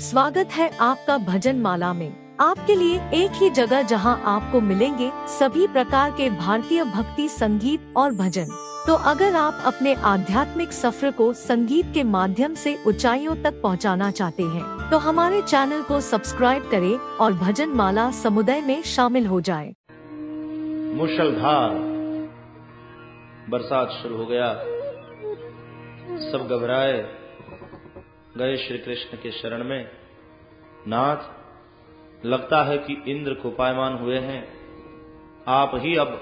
स्वागत है आपका भजन माला में। आपके लिए एक ही जगह जहां आपको मिलेंगे सभी प्रकार के भारतीय भक्ति संगीत और भजन। तो अगर आप अपने आध्यात्मिक सफर को संगीत के माध्यम से ऊंचाइयों तक पहुंचाना चाहते हैं, तो हमारे चैनल को सब्सक्राइब करें और भजन माला समुदाय में शामिल हो जाएं। मूसलाधार बरसात शुरू हो गया। सब घबराए गए श्री कृष्ण के शरण में। नाथ, लगता है कि इंद्र कोपायमान हुए हैं। आप ही अब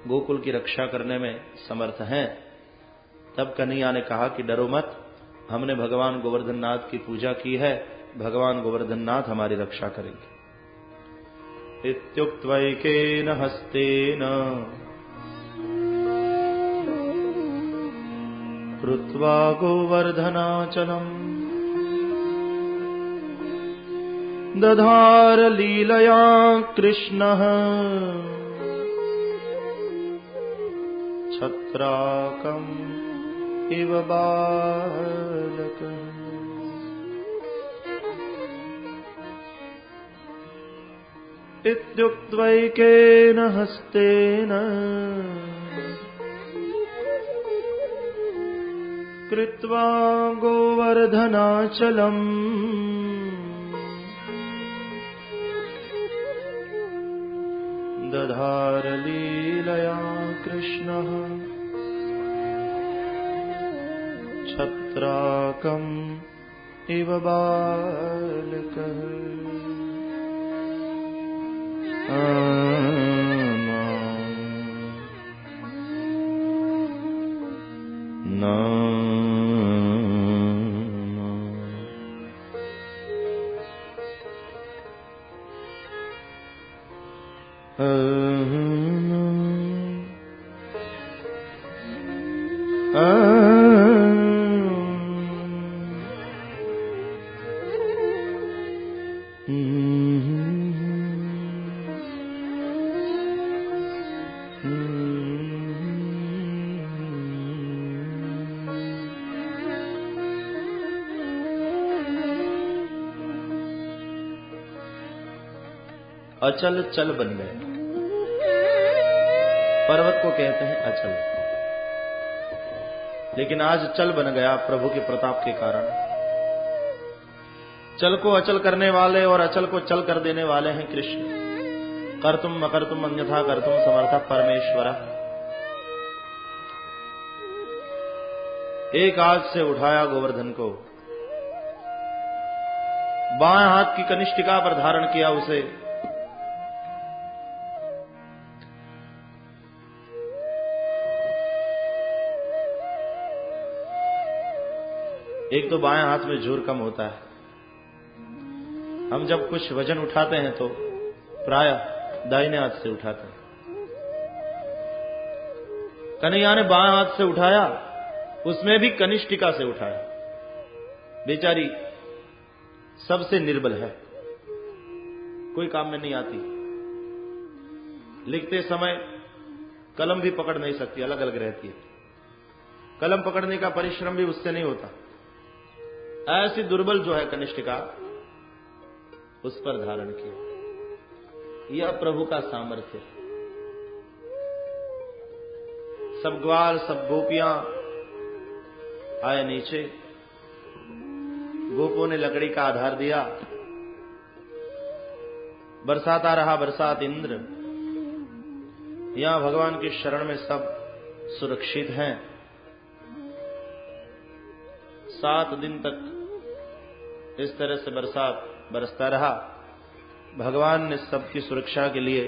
गोकुल की रक्षा करने में समर्थ हैं। तब कन्हैया ने कहा कि डरो मत, हमने भगवान गोवर्धन नाथ की पूजा की है, भगवान गोवर्धन नाथ हमारी रक्षा करेंगे। इत्युक्त्वैकेन हस्तेन कृत्वा गोवर्धनाचलम् दधार लीलया कृष्णः छत्राकम् इव बालकम्। इत्युक्त्वैकेन हस्तेन कृत्वा गोवर्धनाचलम् दधार लीलया कृष्णः छत्राकम् इव बालकः। अचल चल बन गया। पर्वत को कहते हैं अचल, लेकिन आज चल बन गया प्रभु के प्रताप के कारण। चल को अचल करने वाले और अचल को चल कर देने वाले हैं कृष्ण। कर्तुम अकर्तुम अन्यथा कर्तुम समर्थ परमेश्वर। एक हाथ से उठाया गोवर्धन को, बाएं हाथ की कनिष्ठिका पर धारण किया उसे। एक तो बाएं हाथ में जोर कम होता है। हम जब कुछ वजन उठाते हैं तो प्रायः दाहिने हाथ से उठाते हैं। कन्हैया ने बाएं हाथ से उठाया, उसमें भी कनिष्ठिका से उठाया। बेचारी सबसे निर्बल है, कोई काम में नहीं आती। लिखते समय कलम भी पकड़ नहीं सकती, अलग अलग रहती है। कलम पकड़ने का परिश्रम भी उससे नहीं होता। ऐसी दुर्बल जो है कनिष्ठिका, उस पर धारण किया। यह प्रभु का सामर्थ्य। सब ग्वाल सब गोपियां आए नीचे। गोपों ने लकड़ी का आधार दिया। बरसाता रहा बरसात इंद्र। यहां भगवान की शरण में सब सुरक्षित हैं। 7 दिन तक इस तरह से बरसात बरसता रहा। भगवान ने सबकी सुरक्षा के लिए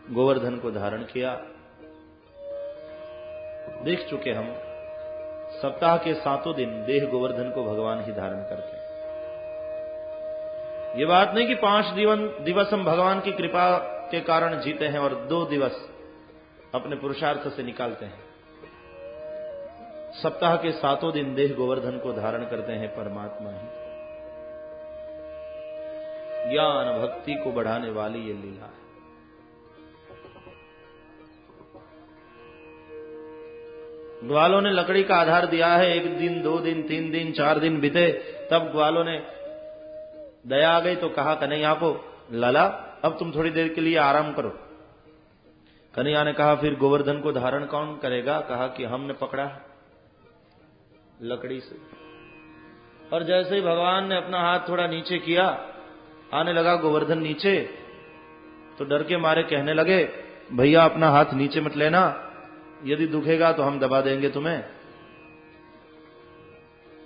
गोवर्धन को धारण किया। देख चुके हम, सप्ताह के 7 दिन देह गोवर्धन को भगवान ही धारण करते हैं। ये बात नहीं कि 5 दिवस हम भगवान की कृपा के कारण जीते हैं और 2 दिवस अपने पुरुषार्थ से निकालते हैं। सप्ताह के 7 दिन देह गोवर्धन को धारण करते हैं परमात्मा ही। ज्ञान भक्ति को बढ़ाने वाली ये लीला है। ग्वालों ने लकड़ी का आधार दिया है। 1 दिन 2 दिन 3 दिन 4 दिन बीते, तब ग्वालों ने दया आ गई तो कहा कन्हैया को, लाला अब तुम थोड़ी देर के लिए आराम करो। कन्हैया ने कहा फिर गोवर्धन को धारण कौन करेगा? कहा कि हमने पकड़ा है लकड़ी से। और जैसे ही भगवान ने अपना हाथ थोड़ा नीचे किया, आने लगा गोवर्धन नीचे, तो डर के मारे कहने लगे, भैया अपना हाथ नीचे मत लेना, यदि दुखेगा तो हम दबा देंगे तुम्हें,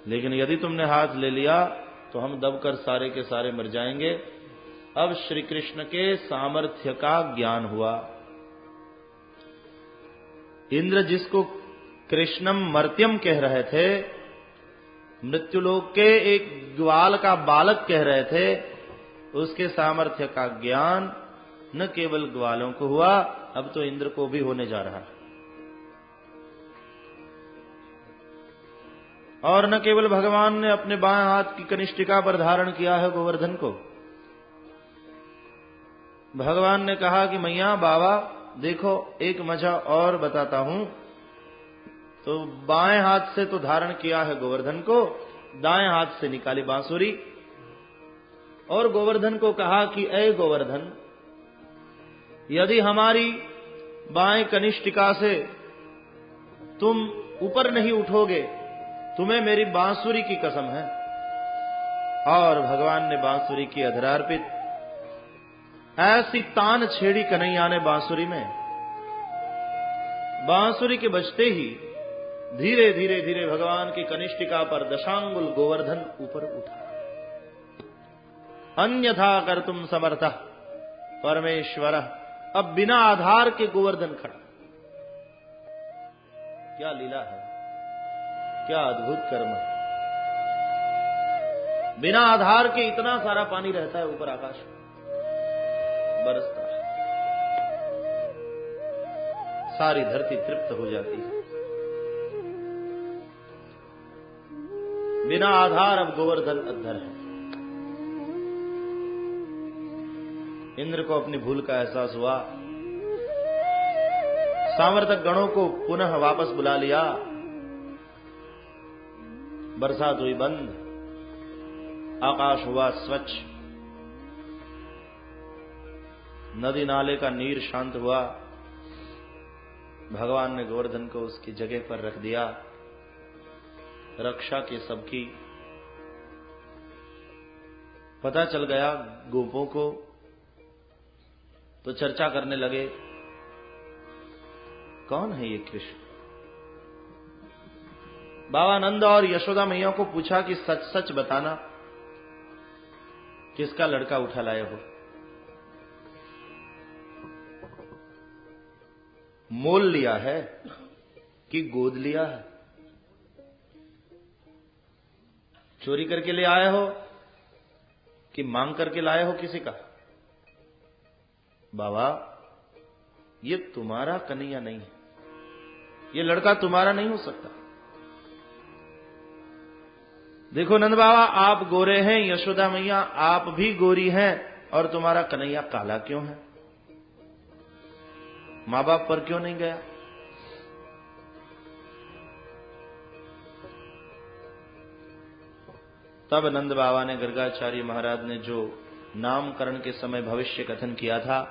लेकिन यदि तुमने हाथ ले लिया तो हम दबकर सारे के सारे मर जाएंगे। अब श्री कृष्ण के सामर्थ्य का ज्ञान हुआ। इंद्र जिसको कृष्णम मर्त्यम कह रहे थे, मृत्युलोक के एक ग्वाल का बालक कह रहे थे, उसके सामर्थ्य का ज्ञान न केवल ग्वालों को हुआ, अब तो इंद्र को भी होने जा रहा है। और न केवल भगवान ने अपने बाएं हाथ की कनिष्ठिका पर धारण किया है गोवर्धन को, भगवान ने कहा कि मैया बाबा देखो एक मजा और बताता हूं। तो बाएं हाथ से तो धारण किया है गोवर्धन को, दाएं हाथ से निकाली बांसुरी और गोवर्धन को कहा कि ऐ गोवर्धन, यदि हमारी बाएं कनिष्ठिका से तुम ऊपर नहीं उठोगे, तुम्हें मेरी बांसुरी की कसम है। और भगवान ने बांसुरी की अधरार्पित, ऐसी तान छेड़ी कन्हैया ने बांसुरी में, बांसुरी के बजते ही धीरे धीरे धीरे भगवान की कनिष्ठिका पर दशांगुल गोवर्धन ऊपर उठा। अन्यथा कर तुम समर्थ परमेश्वर, अब बिना आधार के गोवर्धन खड़ा। क्या लीला है, क्या अद्भुत कर्म है। बिना आधार के इतना सारा पानी रहता है ऊपर आकाश में, बरसता है, सारी धरती तृप्त हो जाती है। बिना आधार अब गोवर्धन अद्धर है। इंद्र को अपनी भूल का एहसास हुआ, सामर्थक गणों को पुनः वापस बुला लिया, बरसात हुई बंद, आकाश हुआ स्वच्छ, नदी नाले का नीर शांत हुआ। भगवान ने गोवर्धन को उसकी जगह पर रख दिया, रक्षा की सबकी। पता चल गया गोपों को, तो चर्चा करने लगे कौन है ये कृष्ण। बाबा नंद और यशोदा मैया को पूछा कि सच सच बताना, किसका लड़का उठा लाए हो? मोल लिया है कि गोद लिया है? चोरी करके ले आए हो कि मांग करके लाए हो किसी का? बाबा ये तुम्हारा कन्हैया नहीं है, ये लड़का तुम्हारा नहीं हो सकता। देखो नंद बाबा, आप गोरे हैं, यशोदा मैया आप भी गोरी हैं, और तुम्हारा कन्हैया काला क्यों है? मां बाप पर क्यों नहीं गया? तब नंद बाबा ने, गर्गाचार्य महाराज ने जो नामकरण के समय भविष्य कथन किया था,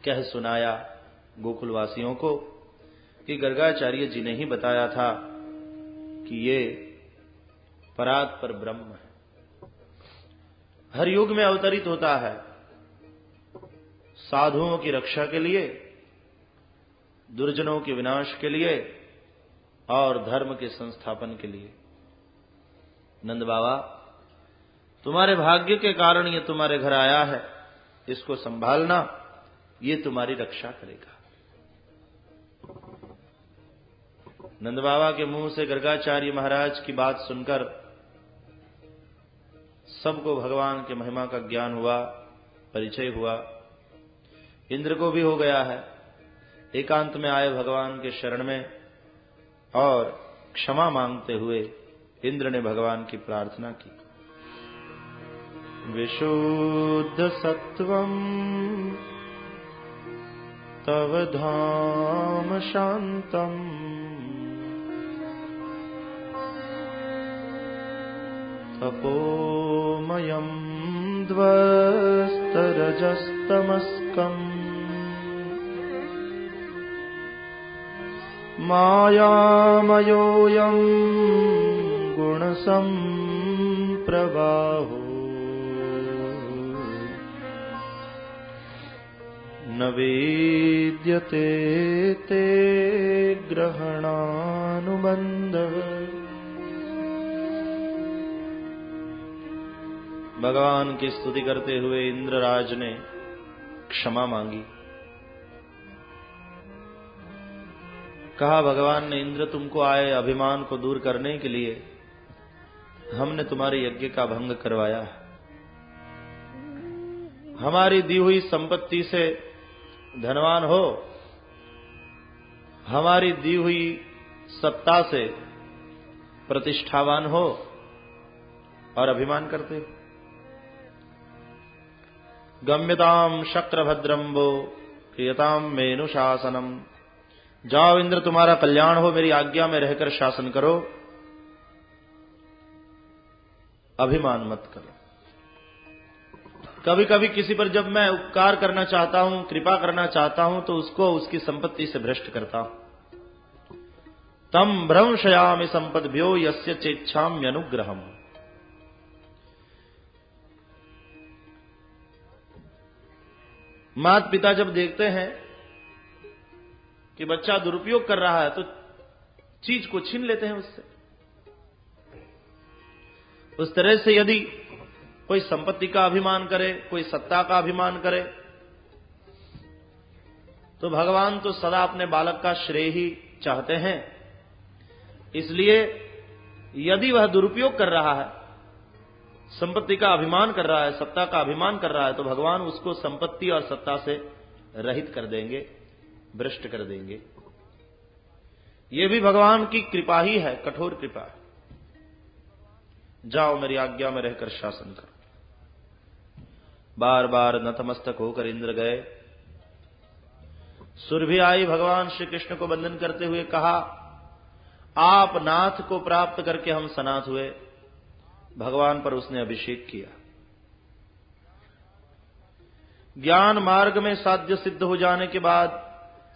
कह सुनाया गोकुलवासियों को कि गर्गाचार्य जी ने ही बताया था कि ये परात पर ब्रह्म है, हर युग में अवतरित होता है, साधुओं की रक्षा के लिए, दुर्जनों के विनाश के लिए और धर्म के संस्थापन के लिए। नंद बाबा तुम्हारे भाग्य के कारण ये तुम्हारे घर आया है, इसको संभालना, ये तुम्हारी रक्षा करेगा। नंद बाबा के मुंह से गर्गाचार्य महाराज की बात सुनकर सबको भगवान के महिमा का ज्ञान हुआ, परिचय हुआ। इंद्र को भी हो गया है। एकांत में आए भगवान के शरण में और क्षमा मांगते हुए इंद्र ने भगवान की प्रार्थना की। विशुद्ध सत्वम तव धाम शांतम तपोमयं ध्वस्तरजस्तमस्कम् मायामयोऽयं गुणसम्प्रवाहो न वेद्यते ते ग्रहणानुबन्धः। भगवान की स्तुति करते हुए इंद्रराज ने क्षमा मांगी। कहा, भगवान ने, इंद्र, तुमको आए अभिमान को दूर करने के लिए हमने तुम्हारे यज्ञ का भंग करवाया। हमारी दी हुई संपत्ति से धनवान हो, हमारी दी हुई सत्ता से प्रतिष्ठावान हो और अभिमान करते हो। गम्यताम शक्रभद्रम्बो क्रियताम मेनु शासनम। जाओ इंद्र, तुम्हारा कल्याण हो, मेरी आज्ञा में रहकर शासन करो, अभिमान मत करो। कभी कभी किसी पर जब मैं उपकार करना चाहता हूं, कृपा करना चाहता हूं, तो उसको उसकी संपत्ति से भ्रष्ट करता हूं। तम भ्रंशयामि संपद्भ्यो यस्य चेच्छाम्यनुग्रहम्। माता पिता जब देखते हैं कि बच्चा दुरुपयोग कर रहा है तो चीज को छीन लेते हैं उससे। उस तरह से यदि कोई संपत्ति का अभिमान करे, कोई सत्ता का अभिमान करे, तो भगवान तो सदा अपने बालक का श्रेय ही चाहते हैं। इसलिए यदि वह दुरुपयोग कर रहा है, संपत्ति का अभिमान कर रहा है, सत्ता का अभिमान कर रहा है, तो भगवान उसको संपत्ति और सत्ता से रहित कर देंगे, भ्रष्ट कर देंगे। यह भी भगवान की कृपा ही है, कठोर कृपा है। जाओ मेरी आज्ञा में रहकर शासन करो। बार बार नतमस्तक होकर इंद्र गए। सुरभि आई, भगवान श्री कृष्ण को वंदन करते हुए कहा, आप नाथ को प्राप्त करके हम सनाथ हुए। भगवान पर उसने अभिषेक किया। ज्ञान मार्ग में साध्य सिद्ध हो जाने के बाद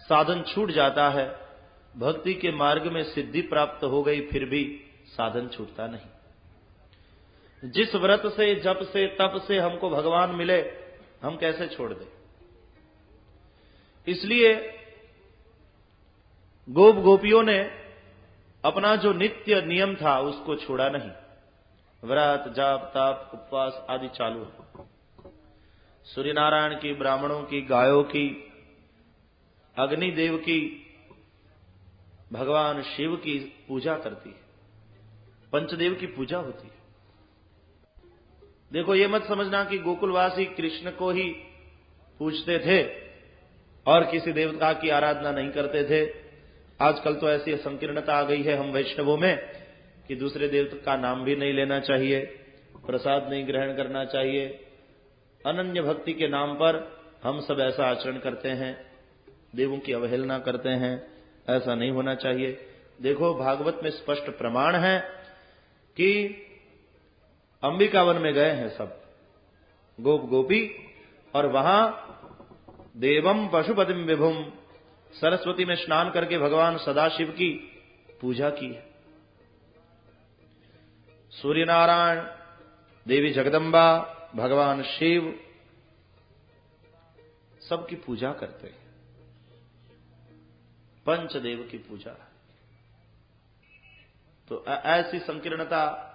साधन छूट जाता है। भक्ति के मार्ग में सिद्धि प्राप्त हो गई, फिर भी साधन छूटता नहीं। जिस व्रत से, जप से, तप से हमको भगवान मिले, हम कैसे छोड़ दें। इसलिए गोप गोपियों ने अपना जो नित्य नियम था उसको छोड़ा नहीं। व्रत, जाप, तप, उपवास आदि चालू है। सूर्य नारायण की, ब्राह्मणों की, गायों की, अग्निदेव की, भगवान शिव की पूजा करती है। पंचदेव की पूजा होती है। देखो, ये मत समझना कि गोकुलवासी कृष्ण को ही पूजते थे और किसी देवता की आराधना नहीं करते थे। आजकल तो ऐसी संकीर्णता आ गई है हम वैष्णवों में कि दूसरे देवता का नाम भी नहीं लेना चाहिए, प्रसाद नहीं ग्रहण करना चाहिए। अनन्य भक्ति के नाम पर हम सब ऐसा आचरण करते हैं, देवों की अवहेलना करते हैं। ऐसा नहीं होना चाहिए। देखो, भागवत में स्पष्ट प्रमाण है कि अंबिकावन में गए हैं सब गोप गोपी, और वहां देवम पशुपतिम विभुम, सरस्वती में स्नान करके भगवान सदाशिव की पूजा की है। सूर्य नारायण, देवी जगदम्बा, भगवान शिव, सबकी पूजा करते हैं। पंचदेव की पूजा। तो ऐसी संकीर्णता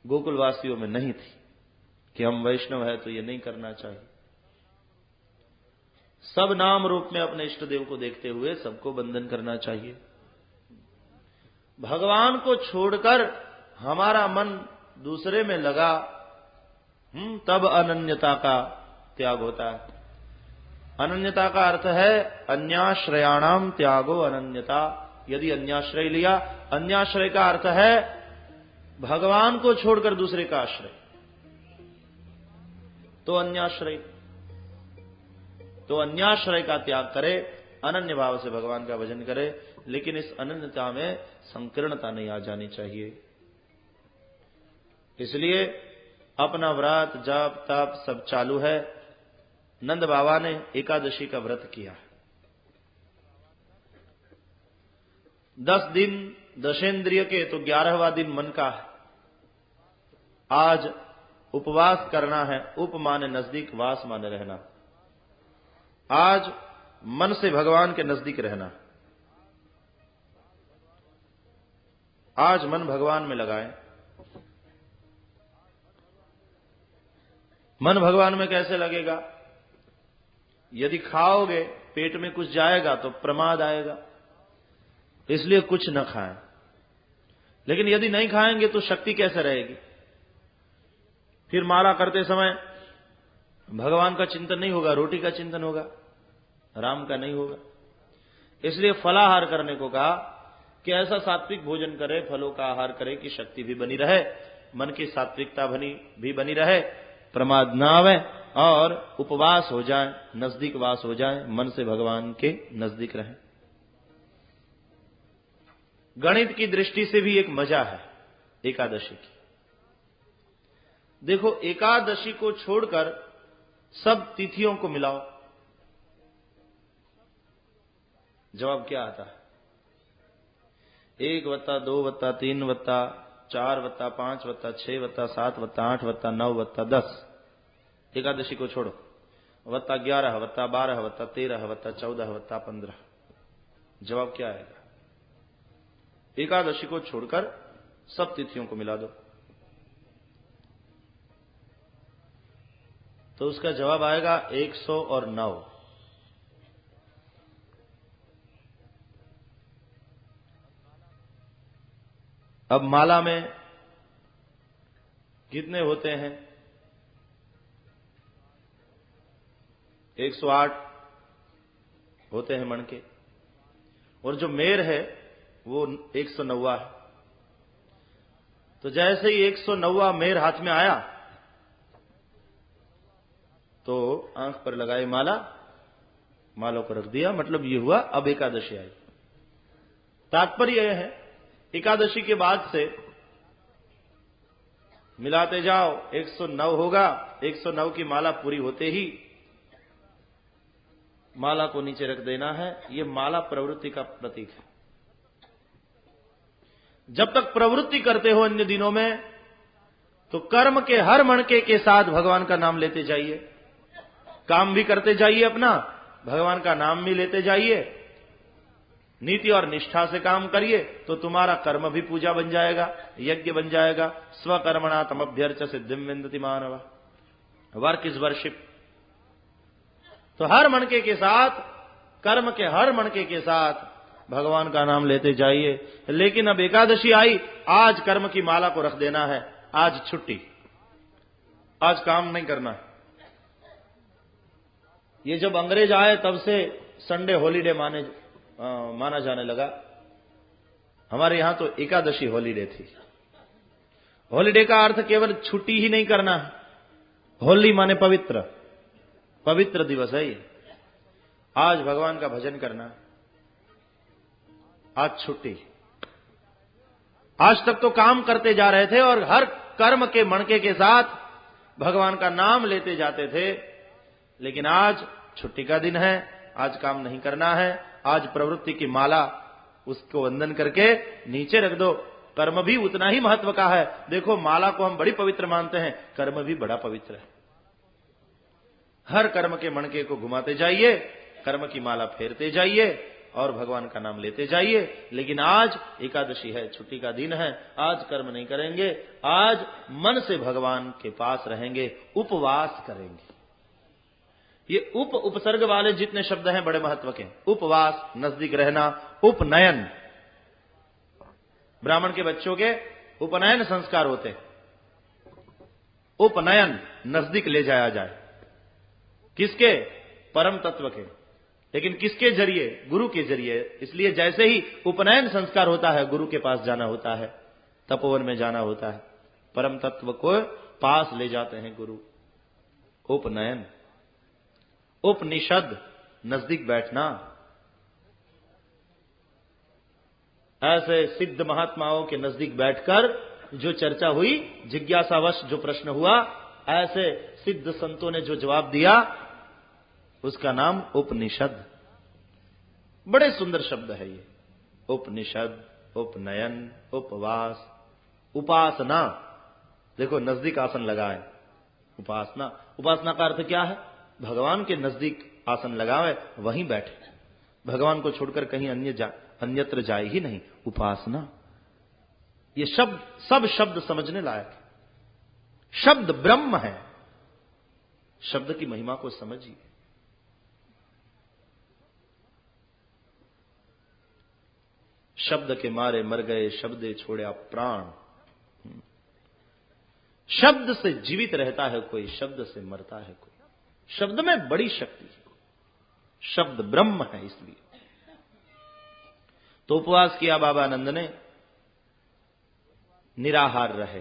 गोकुलवासियों में नहीं थी कि हम वैष्णव है तो ये नहीं करना चाहिए। सब नाम रूप में अपने इष्ट देव को देखते हुए सबको वंदन करना चाहिए। भगवान को छोड़कर हमारा मन दूसरे में लगा, तब अनन्यता का त्याग होता है। अनन्यता का अर्थ है अन्याश्रयाणाम त्यागो अनन्यता। यदि अन्याश्रय लिया, अन्याश्रय का अर्थ है भगवान को छोड़कर दूसरे का आश्रय, तो अन्याश्रय। तो अन्याश्रय का त्याग करे, अनन्य भाव से भगवान का भजन करे, लेकिन इस अनन्यता में संकीर्णता नहीं आ जानी चाहिए। इसलिए अपना व्रत जाप तप सब चालू है। नंद बाबा ने एकादशी का व्रत किया। 10 दिन दशेंद्रिय के तो 11वां दिन मन का है। आज उपवास करना है। उप माने नजदीक, वास माने रहना। आज मन से भगवान के नजदीक रहना। आज मन भगवान में लगाएं। मन भगवान में कैसे लगेगा? यदि खाओगे पेट में कुछ जाएगा तो प्रमाद आएगा, इसलिए कुछ न खाएं। लेकिन यदि नहीं खाएंगे तो शक्ति कैसे रहेगी? फिर माला करते समय भगवान का चिंतन नहीं होगा, रोटी का चिंतन होगा, राम का नहीं होगा। इसलिए फलाहार करने को कहा कि ऐसा सात्विक भोजन करे, फलों का आहार करे कि शक्ति भी बनी रहे, मन की सात्विकता भी बनी रहे, प्रमाद ना आवे और उपवास हो जाए, नजदीक वास हो जाए, मन से भगवान के नजदीक रहे। गणित की दृष्टि से भी एक मजा है एकादशी की। देखो, एकादशी को छोड़कर सब तिथियों को मिलाओ, जवाब क्या आता है? 1+2+3+4+5+6+7+8+9+10 एकादशी को छोड़ो, +11 +12 +13 +14 +15। जवाब क्या आएगा? एकादशी को छोड़कर सब तिथियों को मिला दो, तो उसका जवाब आएगा 109। अब माला में कितने होते हैं? 108 होते हैं मण के, और जो मेर है वो 109 है। तो जैसे ही 109 मेर हाथ में आया तो आंख पर लगाई माला, मालों को रख दिया, मतलब ये हुआ अब एकादशी आई। तात्पर्य यह है, एकादशी के बाद से मिलाते जाओ, 109 होगा। 109 की माला पूरी होते ही माला को नीचे रख देना है। यह माला प्रवृत्ति का प्रतीक है। जब तक प्रवृत्ति करते हो अन्य दिनों में, तो कर्म के हर मणके के साथ भगवान का नाम लेते जाइए, काम भी करते जाइए, अपना भगवान का नाम भी लेते जाइए, नीति और निष्ठा से काम करिए, तो तुम्हारा कर्म भी पूजा बन जाएगा, यज्ञ बन जाएगा। स्वकर्मणा तमभ्यर्च सिद्धिम विन्दति मानव। Work is worship. तो हर मणके के साथ, कर्म के हर मणके के साथ भगवान का नाम लेते जाइए। लेकिन अब एकादशी आई, आज कर्म की माला को रख देना है, आज छुट्टी, आज काम नहीं करना है। ये जब अंग्रेज आए तब से संडे हॉलीडे माना जाने लगा। हमारे यहां तो एकादशी हॉलीडे थी। हॉलीडे का अर्थ केवल छुट्टी ही नहीं करना, होली माने पवित्र, पवित्र दिवस है ये। आज भगवान का भजन करना, आज छुट्टी। आज तक तो काम करते जा रहे थे और हर कर्म के मणके के साथ भगवान का नाम लेते जाते थे, लेकिन आज छुट्टी का दिन है, आज काम नहीं करना है। आज प्रवृत्ति की माला, उसको वंदन करके नीचे रख दो। कर्म भी उतना ही महत्व का है। देखो, माला को हम बड़ी पवित्र मानते हैं, कर्म भी बड़ा पवित्र है। हर कर्म के मणके को घुमाते जाइए, कर्म की माला फेरते जाइए और भगवान का नाम लेते जाइए। लेकिन आज एकादशी है, छुट्टी का दिन है, आज कर्म नहीं करेंगे, आज मन से भगवान के पास रहेंगे, उपवास करेंगे। ये उपसर्ग वाले जितने शब्द हैं बड़े महत्व के। उपवास, नजदीक रहना, उपनयन। ब्राह्मण के बच्चों के उपनयन संस्कार होते हैं। उपनयन, नजदीक ले जाया जाए। किसके? परम तत्व के। लेकिन किसके जरिए? गुरु के जरिए। इसलिए जैसे ही उपनयन संस्कार होता है, गुरु के पास जाना होता है, तपोवन में जाना होता है, परम तत्व को पास ले जाते हैं गुरु। उपनयन। उपनिषद, नजदीक बैठना। ऐसे सिद्ध महात्माओं के नजदीक बैठकर जो चर्चा हुई, जिज्ञासावश जो प्रश्न हुआ, ऐसे सिद्ध संतों ने जो जवाब दिया, उसका नाम उपनिषद। बड़े सुंदर शब्द है ये, उपनिषद, उपनयन, उपवास, उपासना। देखो नजदीक आसन लगाए, उपासना। उपासना का अर्थ क्या है? भगवान के नजदीक आसन लगावे, वहीं बैठे, भगवान को छोड़कर कहीं अन्यत्र जाए ही नहीं। उपासना, ये शब्द, सब शब्द समझने लायक है। शब्द ब्रह्म है, शब्द की महिमा को समझिए। शब्द के मारे मर गए, शब्दे छोड़ा प्राण। शब्द से जीवित रहता है कोई, शब्द से मरता है कोई। शब्द में बड़ी शक्ति है, शब्द ब्रह्म है। इसलिए तो उपवास किया बाबा नंद ने, निराहार रहे।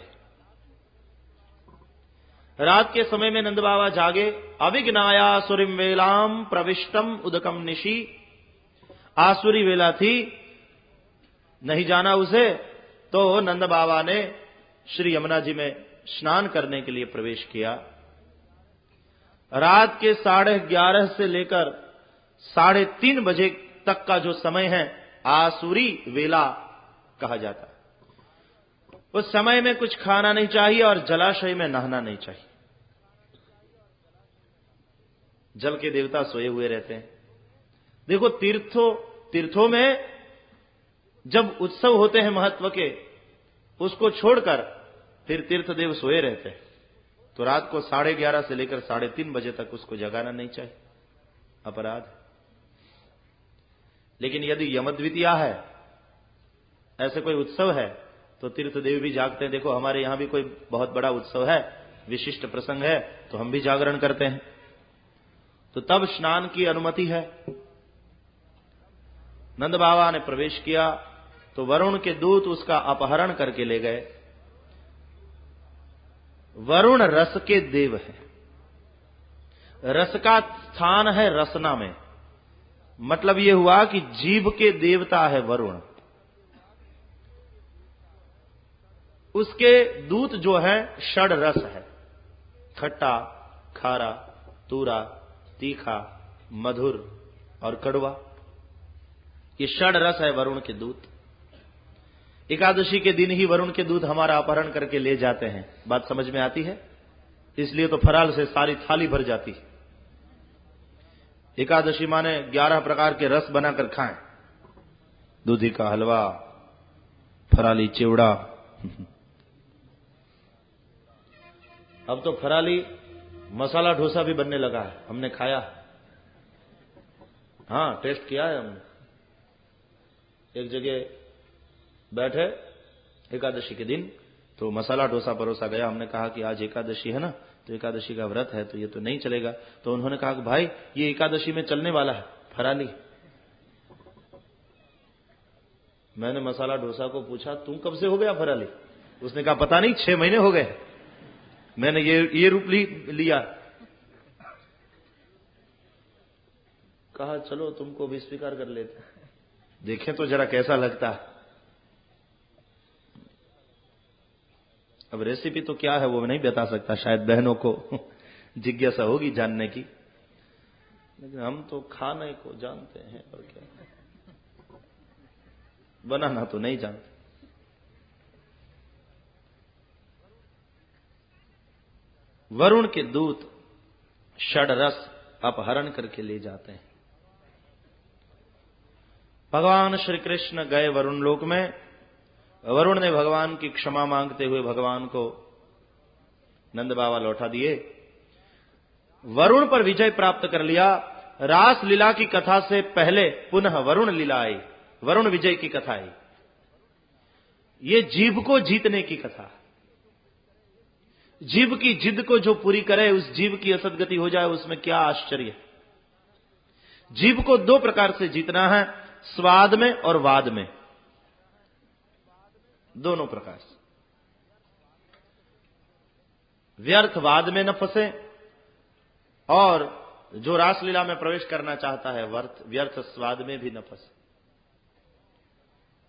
रात के समय में नंद बाबा जागे। अविघ्नाया सुरिम वेलाम प्रविष्टम उदकम निशि। आसुरी वेला थी, नहीं जाना उसे, तो नंद बाबा ने श्री यमुना जी में स्नान करने के लिए प्रवेश किया। रात के 11:30 से लेकर 3:30 बजे तक का जो समय है, आसुरी वेला कहा जाता है। उस समय में कुछ खाना नहीं चाहिए और जलाशय में नहाना नहीं चाहिए। जल के देवता सोए हुए रहते हैं। देखो तीर्थों में जब उत्सव होते हैं महत्व के, उसको छोड़कर फिर तीर्थदेव सोए रहते हैं। तो रात को 11:30 से लेकर 3:30 बजे तक उसको जगाना नहीं चाहिए, अपराध। लेकिन यदि यमद्वितीया है, ऐसे कोई उत्सव है, तो तीर्थदेव भी जागते हैं। देखो हमारे यहां भी कोई बहुत बड़ा उत्सव है, विशिष्ट प्रसंग है, तो हम भी जागरण करते हैं। तो तब स्नान की अनुमति है। नंद बाबा ने प्रवेश किया तो वरुण के दूत उसका अपहरण करके ले गए। वरुण रस के देव है, रस का स्थान है रसना में। मतलब यह हुआ कि जीभ के देवता है वरुण। उसके दूत जो है षड रस है, खट्टा, खारा, तूरा, तीखा, मधुर और कड़वा। ये षड रस है वरुण के दूत। एकादशी के दिन ही वरुण के दूत हमारा अपहरण करके ले जाते हैं। बात समझ में आती है? इसलिए तो फराल से सारी थाली भर जाती है। एकादशी माने 11 प्रकार के रस बनाकर खाएं, दूधी का हलवा, फराली चिवड़ा। अब तो फराली मसाला डोसा भी बनने लगा है, हमने खाया। हां, टेस्ट किया है हमने। एक जगह बैठे एकादशी के दिन, तो मसाला डोसा परोसा गया। हमने कहा कि आज एकादशी है ना, तो एकादशी का व्रत है, तो ये तो नहीं चलेगा। तो उन्होंने कहा कि भाई ये एकादशी में चलने वाला है फराली। मैंने मसाला डोसा को पूछा, तुम कब से हो गया फराली? उसने कहा पता नहीं, 6 महीने हो गए, मैंने ये रूप लिया। कहा चलो तुमको भी स्वीकार कर लेते, देखें तो जरा कैसा लगता है। अब रेसिपी तो क्या है वो नहीं बता सकता, शायद बहनों को जिज्ञासा होगी जानने की, लेकिन हम तो खाने को जानते हैं और क्या, बनाना तो नहीं जानते। वरुण के दूत षडरस अपहरण करके ले जाते हैं। भगवान श्री कृष्ण गए वरुण लोक में। वरुण ने भगवान की क्षमा मांगते हुए भगवान को नंद बाबा लौटा दिए। वरुण पर विजय प्राप्त कर लिया। रास लीला की कथा से पहले पुनः वरुण लीला आई, वरुण विजय की कथा आई। ये जीभ को जीतने की कथा। जीभ की जिद को जो पूरी करे, उस जीभ की असदगति हो जाए, उसमें क्या आश्चर्य। जीभ को 2 प्रकार से जीतना है, स्वाद में और वाद में, दोनों प्रकार से। व्यर्थवाद में न फंसे, और जो रासलीला में प्रवेश करना चाहता है व्यर्थ स्वाद में भी न फंसे।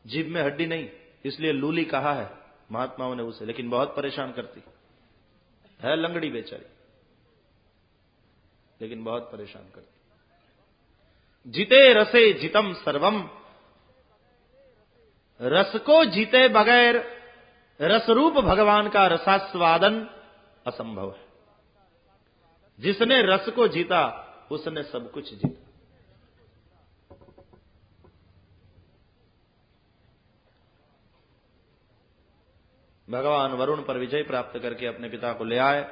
जीभ में हड्डी नहीं, इसलिए लूली कहा है, महात्माओं ने उसे, लेकिन बहुत परेशान करती है, लंगड़ी बेचारी, लेकिन बहुत परेशान करती। जिते रसे जितम सर्वम, रस को जीते बगैर रसरूप भगवान का रसास्वादन असंभव है। जिसने रस को जीता उसने सब कुछ जीता। भगवान वरुण पर विजय प्राप्त करके अपने पिता को ले आए।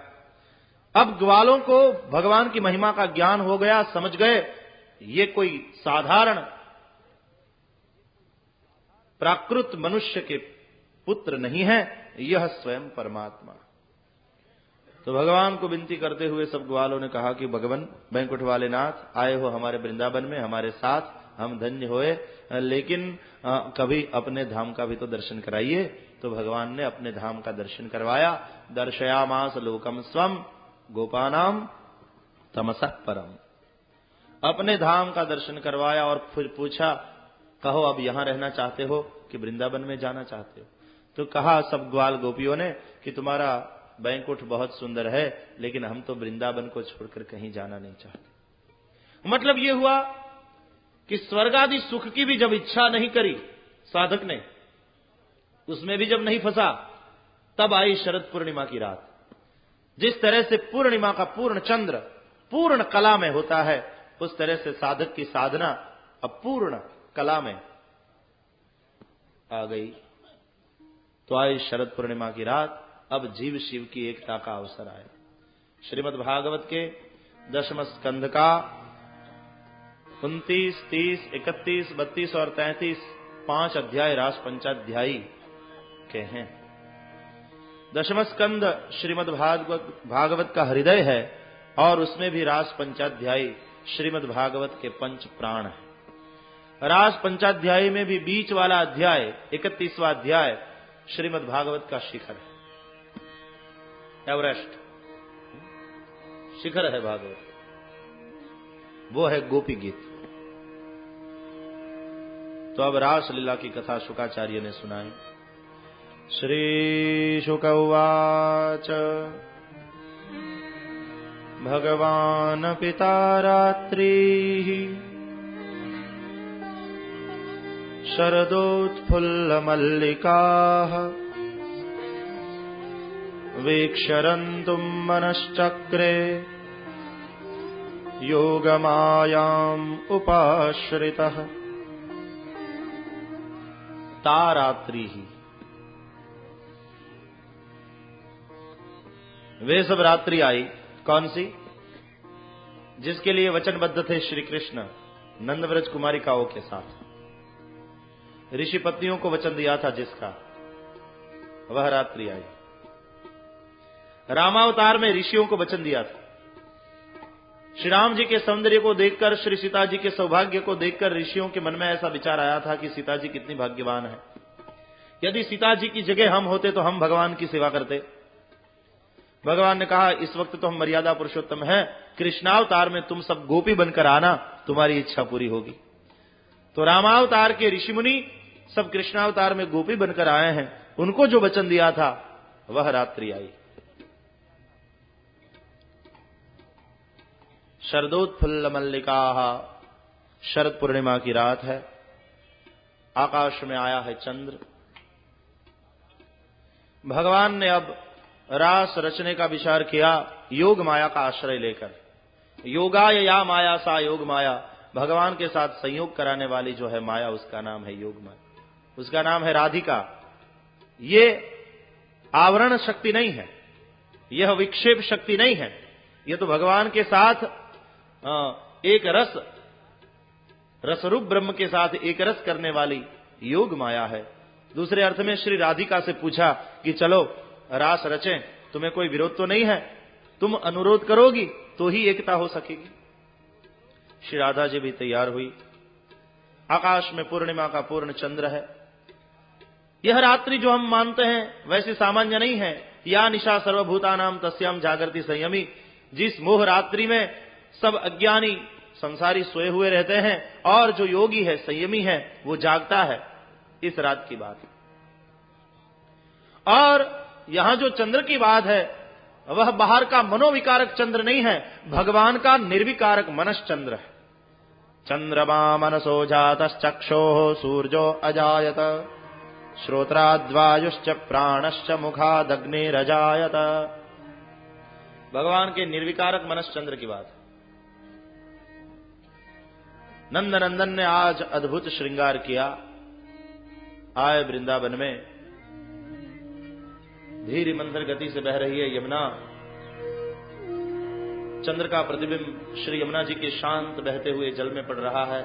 अब ग्वालों को भगवान की महिमा का ज्ञान हो गया, समझ गए ये कोई साधारण प्राकृत मनुष्य के पुत्र नहीं है, यह स्वयं परमात्मा। तो भगवान को विनती करते हुए सब ग्वालों ने कहा कि भगवान बैंकुट वाले नाथ, आए हो हमारे वृंदावन में हमारे साथ, हम धन्य होए, लेकिन कभी अपने धाम का भी तो दर्शन कराइए। तो भगवान ने अपने धाम का दर्शन करवाया। दर्शयामास लोकम स्वम गोपानाम तमसः परम। अपने धाम का दर्शन करवाया और फिर पूछा, कहो अब यहां रहना चाहते हो कि वृंदावन में जाना चाहते हो? तो कहा सब ग्वाल गोपियों ने कि तुम्हारा बैंकुट बहुत सुंदर है, लेकिन हम तो वृंदावन को छोड़कर कहीं जाना नहीं चाहते। मतलब यह हुआ कि स्वर्ग आदि सुख की भी जब इच्छा नहीं करी साधक ने, उसमें भी जब नहीं फंसा, तब आई शरद पूर्णिमा की रात। जिस तरह से पूर्णिमा का पूर्ण चंद्र पूर्ण कला में होता है, उस तरह से साधक की साधना अपूर्ण कला में आ गई। तो आई शरद पूर्णिमा की रात। अब जीव शिव की एकता का अवसर आया। श्रीमद् भागवत के 10वें स्कंध का 29, 30, 31, 32 और 33 5 अध्याय रास पंचाध्यायी के हैं। 10वां स्कंद श्रीमद् भागवत का हृदय है और उसमें भी रास पंचाध्यायी श्रीमद् भागवत के पंच प्राण है। रास पंचाध्यायी में भी बीच वाला अध्याय 31वां अध्याय श्रीमद् भागवत का शिखर है, एवरेस्ट शिखर है भागवत, वो है गोपी गीत। तो अब रास लीला की कथा शुकाचार्य ने सुनाई। श्री शुक उवाच भगवान पिता रात्रिः शरदोत्फुल्लमल्लिकाः वीक्षरन्तुं मनश्चक्रे योगमायाम् उपाश्रितः। तारात्रि ही वे सब रात्रि आई। कौन सी? जिसके लिए वचनबद्ध थे श्री कृष्ण नंदव्रज कुमारिकाओं के साथ, ऋषि पत्नियों को वचन दिया था जिसका, वह रात्रि आई। रामावतार में ऋषियों को वचन दिया था। श्री राम जी के सौंदर्य को देखकर, श्री सीता जी के सौभाग्य को देखकर ऋषियों के मन में ऐसा विचार आया था कि सीता जी कितनी भाग्यवान है। यदि सीता जी की जगह हम होते तो हम भगवान की सेवा करते। भगवान ने कहा इस वक्त तो हम मर्यादा पुरुषोत्तम हैं, कृष्णावतार में तुम सब गोपी बनकर आना, तुम्हारी इच्छा पूरी होगी। तो रामावतार के ऋषि मुनि सब कृष्णावतार में गोपी बनकर आए हैं। उनको जो वचन दिया था वह रात्रि आई। शरदोत्फुल्ल मल्लिका, शरद पूर्णिमा की रात है। आकाश में आया है चंद्र। भगवान ने अब रास रचने का विचार किया योग माया का आश्रय लेकर। योगाय या माया सा योग माया, भगवान के साथ संयोग कराने वाली जो है माया, उसका नाम है योग माया, उसका नाम है राधिका। ये आवरण शक्ति नहीं है, यह विक्षेप शक्ति नहीं है, यह तो भगवान के साथ एक रसरूप ब्रह्म के साथ एक रस करने वाली योग माया है। दूसरे अर्थ में श्री राधिका से पूछा कि चलो रास रचें, तुम्हें कोई विरोध तो नहीं है, तुम अनुरोध करोगी तो ही एकता हो सकेगी। श्री राधा जी भी तैयार हुई। आकाश में पूर्णिमा का पूर्ण चंद्र है। यह रात्रि जो हम मानते हैं वैसे सामान्य नहीं है। या निशा सर्वभूतानाम तस्याम जागृति संयमी, जिस मोह रात्रि में सब अज्ञानी संसारी सोए हुए रहते हैं और जो योगी है, संयमी है, वो जागता है, इस रात की बात। और यहां जो चंद्र की बात है वह बाहर का मनोविकारक चंद्र नहीं है, भगवान का निर्विकारक मनस चंद्र है। चंद्रमा मनसो जातश्चक्षोः सूर्यो अजायत श्रोत्राद्वायुश्च प्राणश्च मुखादग्निरजायत। भगवान के निर्विकारक मनस चंद्र की बात। नंदनंदन ने आज अद्भुत श्रृंगार किया। आए वृंदावन में, धीरे मंथर गति से बह रही है यमुना। चंद्र का प्रतिबिंब श्री यमुना जी के शांत बहते हुए जल में पड़ रहा है।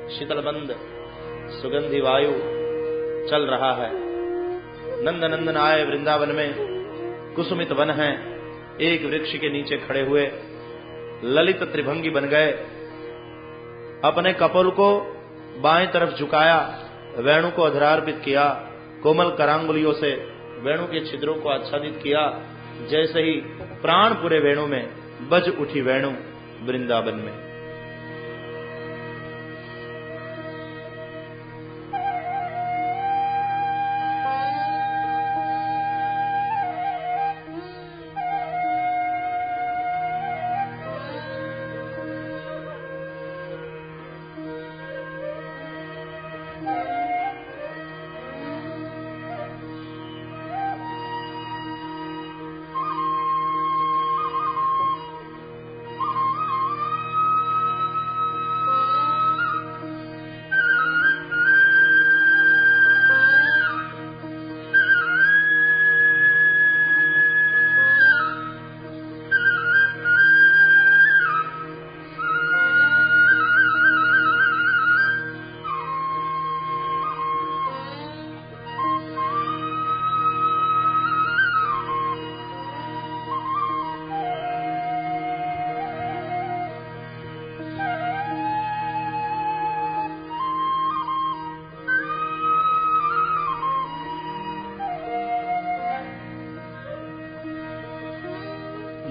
शीतलबंद सुगंधी वायु चल रहा है। नंदनंदन आए वृंदावन में। कुसुमित वन है। एक वृक्ष के नीचे खड़े हुए ललित त्रिभंगी बन गए। अपने कपोल को बाएं तरफ झुकाया, वेणु को अधरार्पित किया, कोमल करांगुलियों से वेणु के छिद्रों को आच्छादित किया। जैसे ही प्राण पूरे वेणु में बज उठी वेणु वृंदावन में।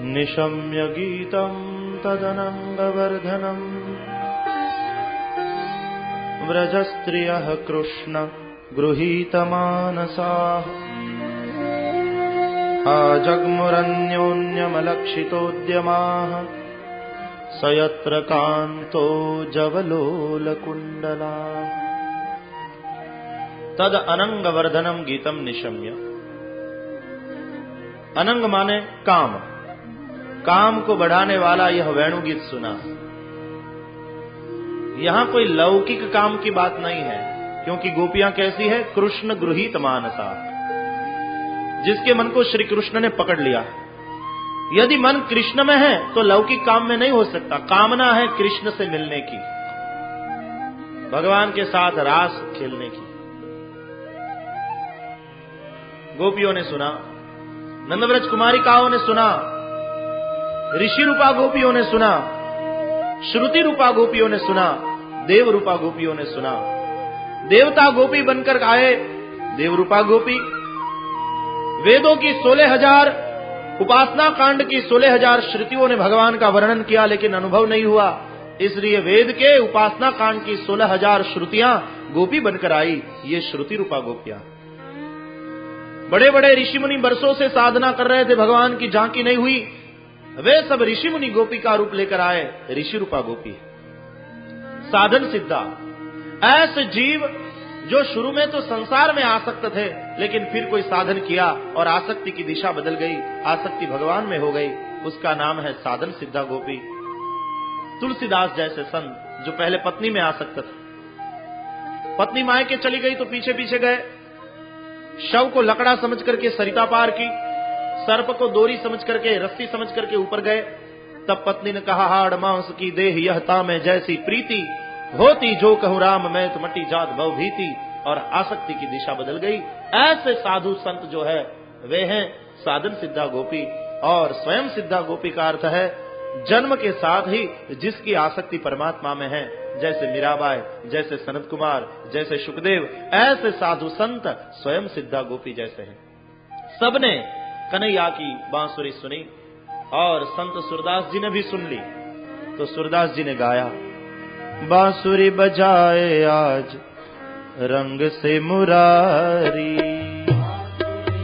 निशम्य गीतं तदनंगवर्धनम् व्रजस्त्रियः कृष्ण गृहीतमानसाः जग्मुरन्योन्यमलक्षितोद्यमाः स यत्र कान्तो जवलोलकुण्डला। तद अनंगवर्धनम गीतम निशम्य। अनंग माने काम, काम को बढ़ाने वाला यह वेणु गीत सुना। यहां कोई लौकिक काम की बात नहीं है, क्योंकि गोपियां कैसी है? कृष्ण गृहीत मानसा, जिसके मन को श्री कृष्ण ने पकड़ लिया। यदि मन कृष्ण में है तो लौकिक काम में नहीं हो सकता। कामना है कृष्ण से मिलने की, भगवान के साथ रास खेलने की। गोपियों ने सुना, नंदव्रज कुमारिकाओं ने सुना, ऋषि रूपा गोपियों ने सुना, श्रुति रूपा गोपियों ने सुना, देव रूपा गोपियों ने सुना। देवता गोपी बनकर आए देव रूपा गोपी। वेदों की 16,000 उपासना कांड की 16,000 श्रुतियों ने भगवान का वर्णन किया, लेकिन अनुभव नहीं हुआ। इसलिए वेद के उपासना कांड की 16,000 श्रुतियां गोपी बनकर आई। ये श्रुति रूपा गोपियां। बड़े बड़े ऋषि मुनि वर्षों से साधना कर रहे थे, भगवान की झांकी नहीं हुई। वे सब ऋषि मुनि गोपी का रूप लेकर आए, ऋषि रूपा गोपी। साधन सिद्धा, ऐसे जीव जो शुरू में तो संसार में आसक्त थे, लेकिन फिर कोई साधन किया और आसक्ति की दिशा बदल गई, आसक्ति भगवान में हो गई। उसका नाम है साधन सिद्धा गोपी। तुलसीदास जैसे संत जो पहले पत्नी में आसक्त थे, पत्नी मायके चली गई तो पीछे पीछे गए, शव को लकड़ा समझ करके सरिता पार की, सर्प को दोरी समझ करके, रस्सी समझ करके ऊपर गए। तब पत्नी ने कहा, हाड़ मांस की देह यह तामे जैसी प्रीति, होती जो कहूं राम मैं तो मटी जात भव भीति। और आसक्ति की दिशा बदल गई। ऐसे साधु संत जो है वे हैं साधन सिद्धा गोपी। और स्वयं सिद्धा गोपी का अर्थ है जन्म के साथ ही जिसकी आसक्ति परमात्मा में है, जैसे मीराबाई, जैसे सनत कुमार, जैसे सुखदेव, ऐसे साधु संत स्वयं सिद्धा गोपी जैसे हैं। सबने कन्हैया की बांसुरी सुनी और संत सूरदास जी ने भी सुन ली। तो सूरदास जी ने गाया, बांसुरी बजाए आज रंग से मुरारी, बांसुरी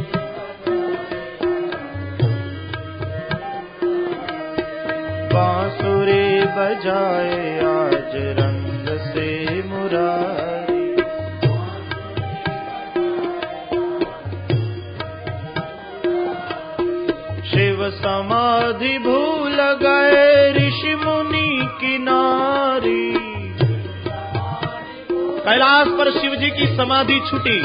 बांसुरी बजाए आज रंग से मुरारी। शिव समाधि भूल गए ऋषि मुनि की नारी। कैलाश पर शिव जी की समाधि छूटी।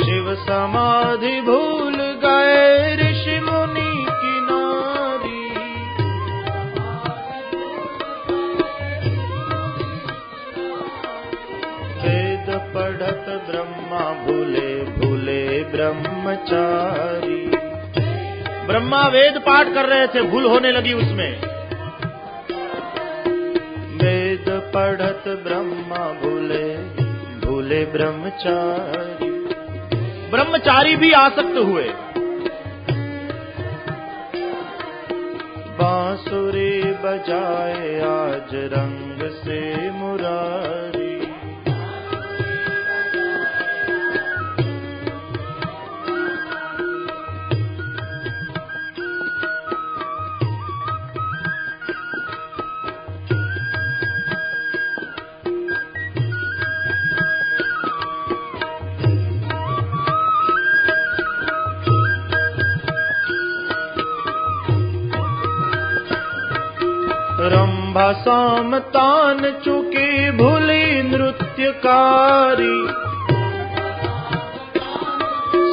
शिव समाधि भूल गए ऋषि मुनि की नारी। वेद पढ़त ब्रह्मा भूले भूले ब्रह्मचारी। ब्रह्मा वेद पाठ कर रहे थे, भूल होने लगी उसमें। वेद पढ़त ब्रह्मा भूले भूले ब्रह्मचारी। ब्रह्मचारी भी आसक्त हुए। बांसुरी बजाए आज रंग से मुरारी। रंभा साम तान चुकी भूली नृत्यकारी।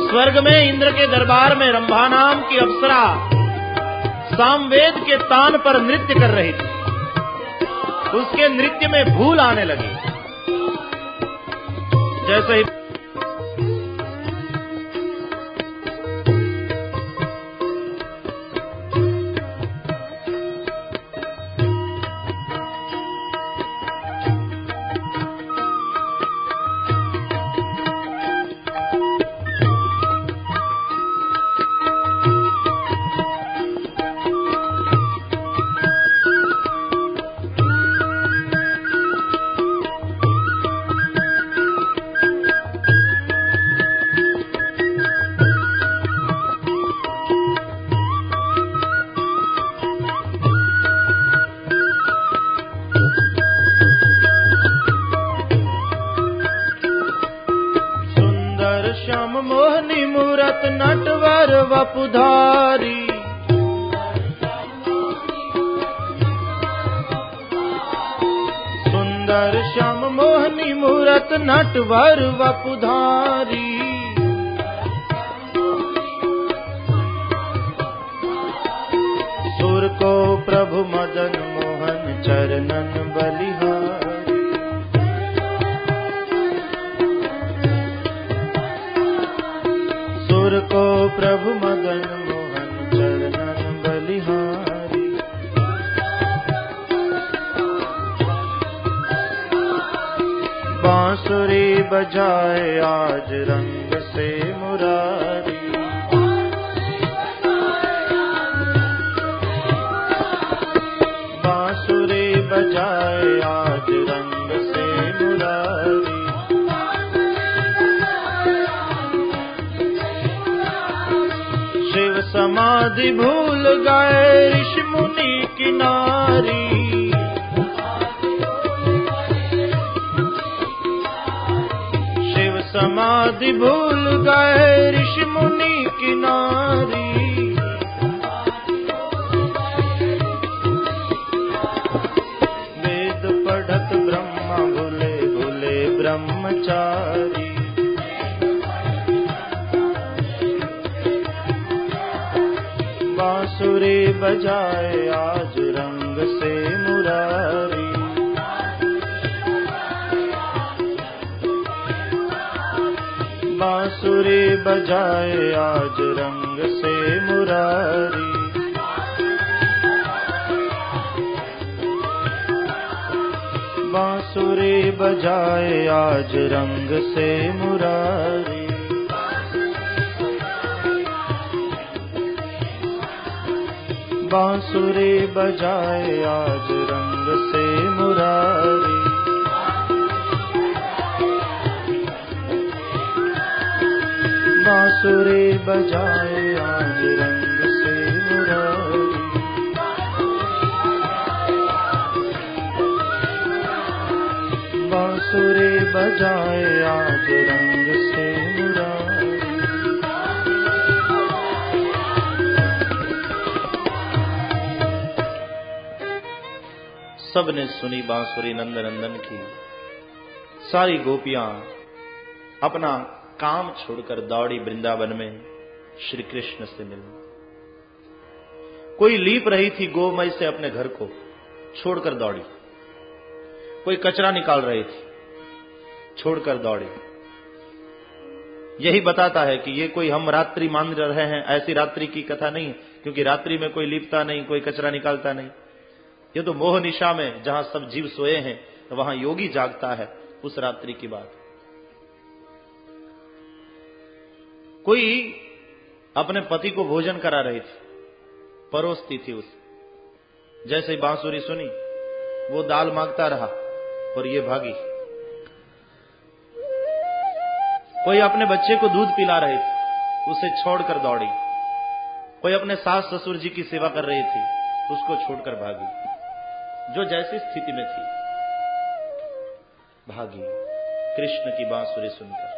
स्वर्ग में इंद्र के दरबार में रंभा नाम की अप्सरा सामवेद के तान पर नृत्य कर रही थी। उसके नृत्य में भूल आने लगी। जैसे ही श्याम मोहनी मूरत नटवर वपुधारी। सुंदर श्याम मोहनी मूरत नटवर वपुधारी। सुर को प्रभु मदन मोहन चरणन बलिहारी। सुर को प्रभु मदन मोहन चरणन बलिहारी। बांसुरी बजाए आज रंग से मुरारी। बांसुरी बजाए आज रंग से मुरारी। शिव समाधि भूल गए ऋषि मुनि की नारी। शिव समाधि भूल गए ऋषि मुनि की नारी। वेद पढ़त ब्रह्मा भूले भूले ब्रह्मचारी। बांसुरी बजाए आज रंग से मुरारी। बांसुरी बजाए आज रंग से मुरारी। बांसुरी बजाए आज रंग से मुरारी। बांसुरी बजाए आज रंग से मुरारी। बांसुरी बजाए आज रंग से मुरारी। बांसुरी बजाए आज रंग से मुरारी। सबने सुनी बांसुरी नंद नंदन की। सारी गोपियां अपना काम छोड़कर दौड़ी वृंदावन में श्री कृष्ण से मिलने। कोई लीप रही थी गोमय से अपने घर को, छोड़कर दौड़ी। कोई कचरा निकाल रही थी, छोड़कर दौड़ी। यही बताता है कि ये कोई हम रात्रि मान रहे हैं, ऐसी रात्रि की कथा नहीं, क्योंकि रात्रि में कोई लीपता नहीं, कोई कचरा निकालता नहीं। ये तो मोह निशा में जहां सब जीव सोए हैं तो वहां योगी जागता है, उस रात्रि की बात। कोई अपने पति को भोजन करा रही थी, परोसती थी उसे। जैसे ही बांसुरी सुनी, वो दाल मांगता रहा और ये भागी। कोई अपने बच्चे को दूध पिला रही थी, उसे छोड़कर दौड़ी। कोई अपने सास ससुर जी की सेवा कर रही थी, उसको छोड़कर भागी। जो जैसी स्थिति में थी भागी, कृष्ण की बांसुरी सुनकर।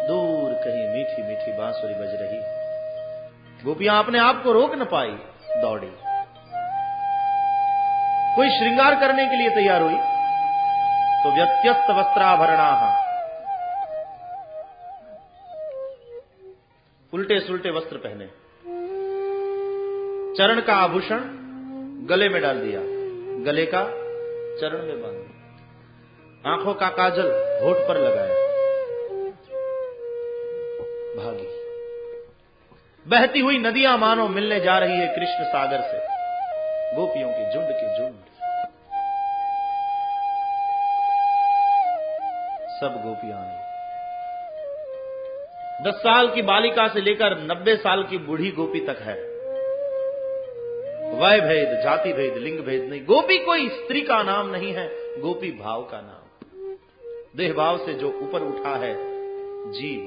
दूर कहीं मीठी मीठी बांसुरी बज रही। गोपियां अपने आप को रोक न पाई, दौड़ी। कोई श्रृंगार करने के लिए तैयार हुई तो व्यत्यस्त वस्त्राभरणाः, उल्टे सुल्टे वस्त्र पहने, चरण का आभूषण गले में डाल दिया, गले का चरण में बांध दिया, आंखों का काजल होठ पर लगाया, भागी। बहती हुई नदियां मानो मिलने जा रही है कृष्ण सागर से, गोपियों की झुंड की झुंड। सब गोपियां आई। 10 साल की बालिका से लेकर 90 साल की बूढ़ी गोपी तक है। वय भेद, जाति भेद, लिंग भेद नहीं। गोपी कोई स्त्री का नाम नहीं है, गोपी भाव का नाम। देह भाव से जो ऊपर उठा है जीव,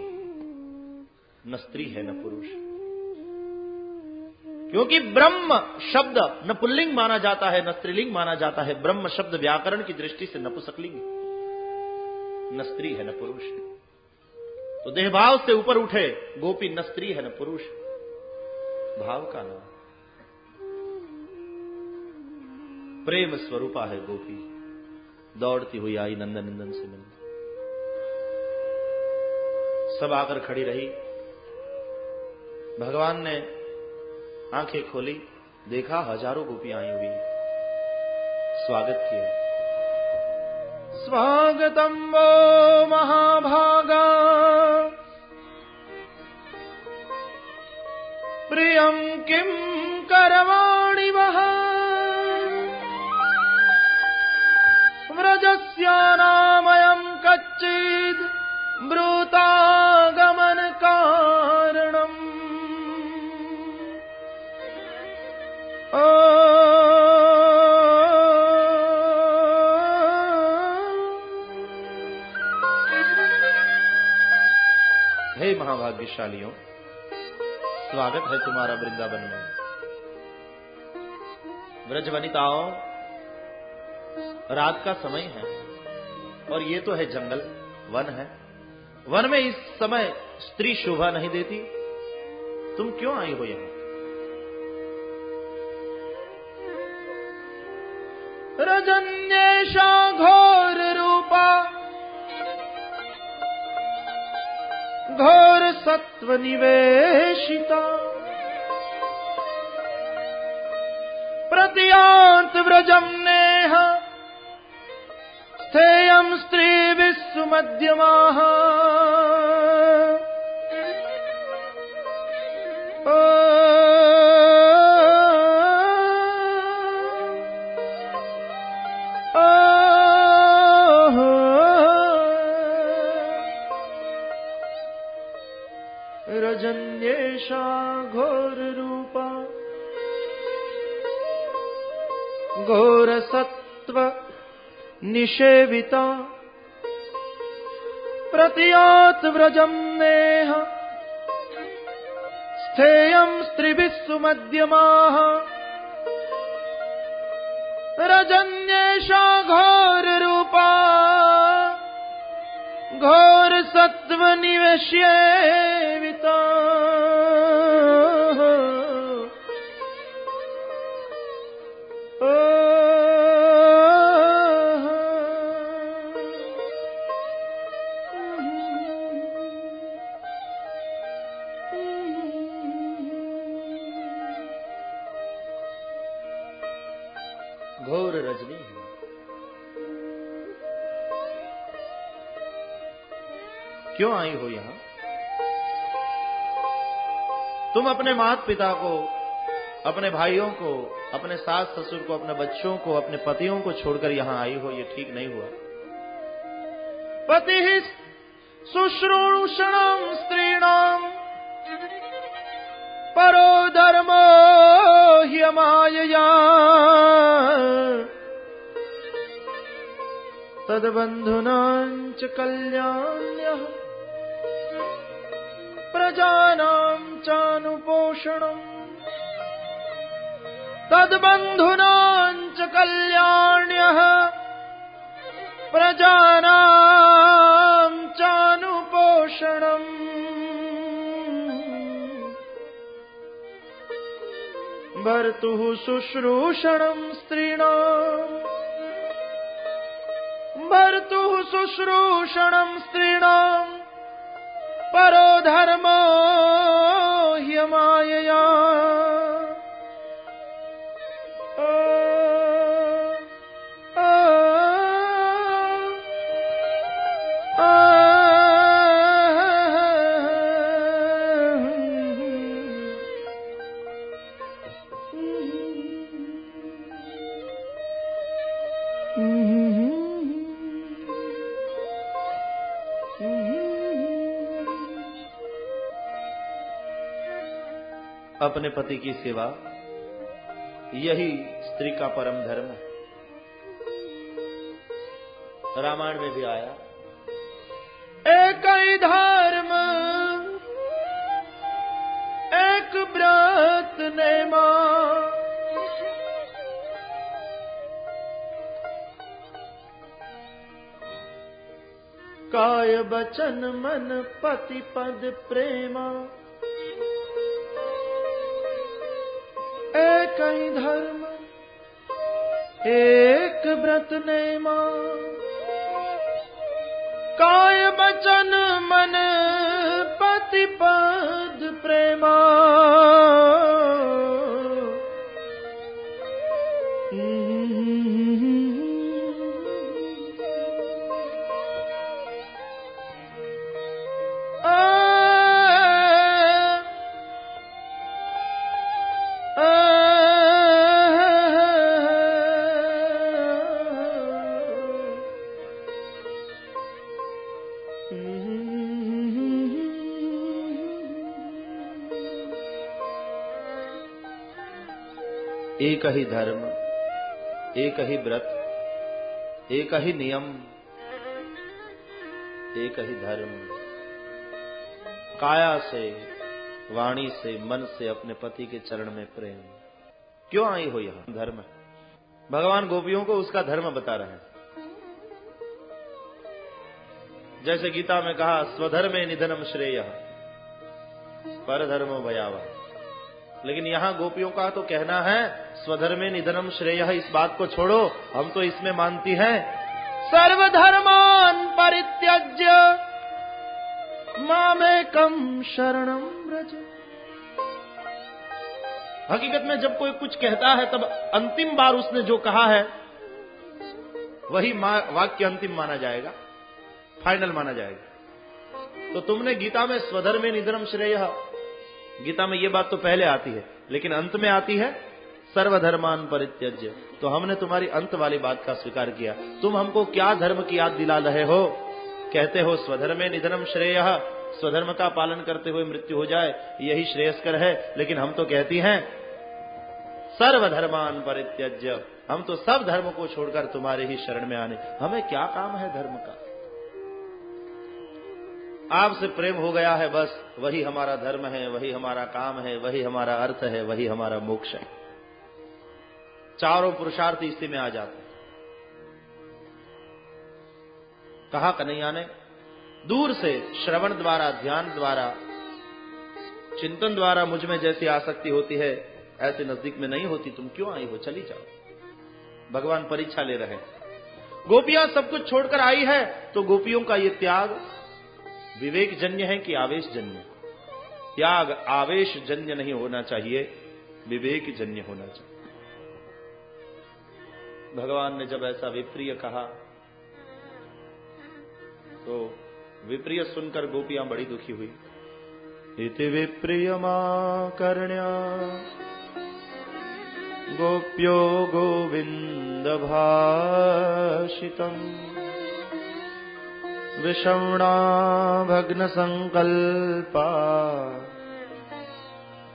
न स्त्री है न पुरुष। क्योंकि ब्रह्म शब्द न पुल्लिंग माना जाता है न स्त्रीलिंग माना जाता है। ब्रह्म शब्द व्याकरण की दृष्टि से नपुंसकलिंग, न स्त्री है न पुरुष। तो देह भाव से ऊपर उठे गोपी, न स्त्री है न पुरुष, भाव का नाम। प्रेम स्वरूपा है गोपी। दौड़ती हुई आई नंदन नंदन से मिलने। सब आकर खड़ी रही। भगवान ने आंखें खोली, देखा हजारों गोपियां आई हुई, स्वागत किया। स्वागतम वो महाभागा, प्रियम किम करवाणि वह, व्रजस्यानामयं कच्चिद् ब्रूतागमन कारणम्। हे महाभाग्यशालियों, स्वागत है तुम्हारा वृंदावन में। ब्रज वनिताओं, रात का समय है और ये तो है जंगल, वन है। वन में इस समय स्त्री शोभा नहीं देती। तुम क्यों आई हो यहां? रजन्येषा घोर रूपा, घोर सत्व निवेशिता, प्रतियान्त व्रजम नेह, स्थेयं स्त्री विश्वमध्यमाः। रजन्येषा घोर रूपा, घोर सत्व निषेविता, प्रतियात व्रजम नेह, स्थेयं स्त्रीभिः सुमध्यमाः। रजन्येषा घोर रूपा घोर सत्व निवेश्येविता घोर रजनी है। क्यों आई हो यहां? तुम अपने माता पिता को, अपने भाइयों को, अपने सास ससुर को, अपने बच्चों को, अपने पतियों को छोड़कर यहां आई हो, ये ठीक नहीं हुआ। पति ही शुश्रूषणं स्त्रीणां परो धर्मो ह्यमायया तद्बन्धुनां च कल्याण्यः प्रजानां चानुपोषणम् तद्बन्धुनां च कल्याण्यः प्रजानां चानुपोषणम् भर्तुः शुश्रूषणं स्त्रीणाम् भर्तुः शुश्रूषणं स्त्रीणाम् परो धर्मो ह्यमायया अपने पति की सेवा, यही स्त्री का परम धर्म है। रामायण में भी आया, एक ही धर्म एक व्रत नेमा काय बचन मन पति पद प्रेमा एक ही धर्म एक व्रत नेमा काय बचन मन पति पद प्रेमा एक ही धर्म एक ही व्रत एक ही नियम एक ही धर्म, काया से वाणी से मन से अपने पति के चरण में प्रेम। क्यों आई हो यहां? धर्म। भगवान गोपियों को उसका धर्म बता रहे हैं। जैसे गीता में कहा, स्वधर्मे निधनम श्रेयः परधर्मो भयावह। लेकिन यहां गोपियों का तो कहना है, स्वधर्मे निधनम श्रेयः, इस बात को छोड़ो, हम तो इसमें मानती हैं सर्वधर्मान परित्यज्य मामेकम शरणम व्रज। हकीकत में जब कोई कुछ कहता है तब अंतिम बार उसने जो कहा है वही वाक्य अंतिम माना जाएगा, फाइनल माना जाएगा। तो तुमने गीता में स्वधर्मे निधनम श्रेयः, गीता में ये बात तो पहले आती है, लेकिन अंत में आती है सर्वधर्मान परित्यज्य। तो हमने तुम्हारी अंत वाली बात का स्वीकार किया। तुम हमको क्या धर्म की याद दिला रहे हो? कहते हो स्वधर्मे निधनम श्रेयः, स्वधर्म का पालन करते हुए मृत्यु हो जाए यही श्रेयस्कर है। लेकिन हम तो कहती हैं सर्वधर्मान परित्यज्य, हम तो सब धर्म को छोड़कर तुम्हारे ही शरण में आने। हमें क्या काम है धर्म का? आपसे प्रेम हो गया है, बस वही हमारा धर्म है, वही हमारा काम है, वही हमारा अर्थ है, वही हमारा मोक्ष है। चारों पुरुषार्थ इसी में आ जाते। कहा कन्हैया ने, दूर से श्रवण द्वारा, ध्यान द्वारा, चिंतन द्वारा मुझ में जैसी आसक्ति होती है ऐसे नजदीक में नहीं होती। तुम क्यों आई हो, चली जाओ। भगवान परीक्षा ले रहे हैं। गोपियां सब कुछ छोड़कर आई है, तो गोपियों का ये त्याग विवेक जन्य है कि आवेश जन्य? त्याग आवेश जन्य नहीं होना चाहिए, विवेक जन्य होना चाहिए। भगवान ने जब ऐसा विप्रिय कहा तो विप्रिय सुनकर गोपियां बड़ी दुखी हुई। इति विप्रियमाकर्ण्य गोप्यो गोविंद भाषितम् विषम्णा भग्न संकल्पा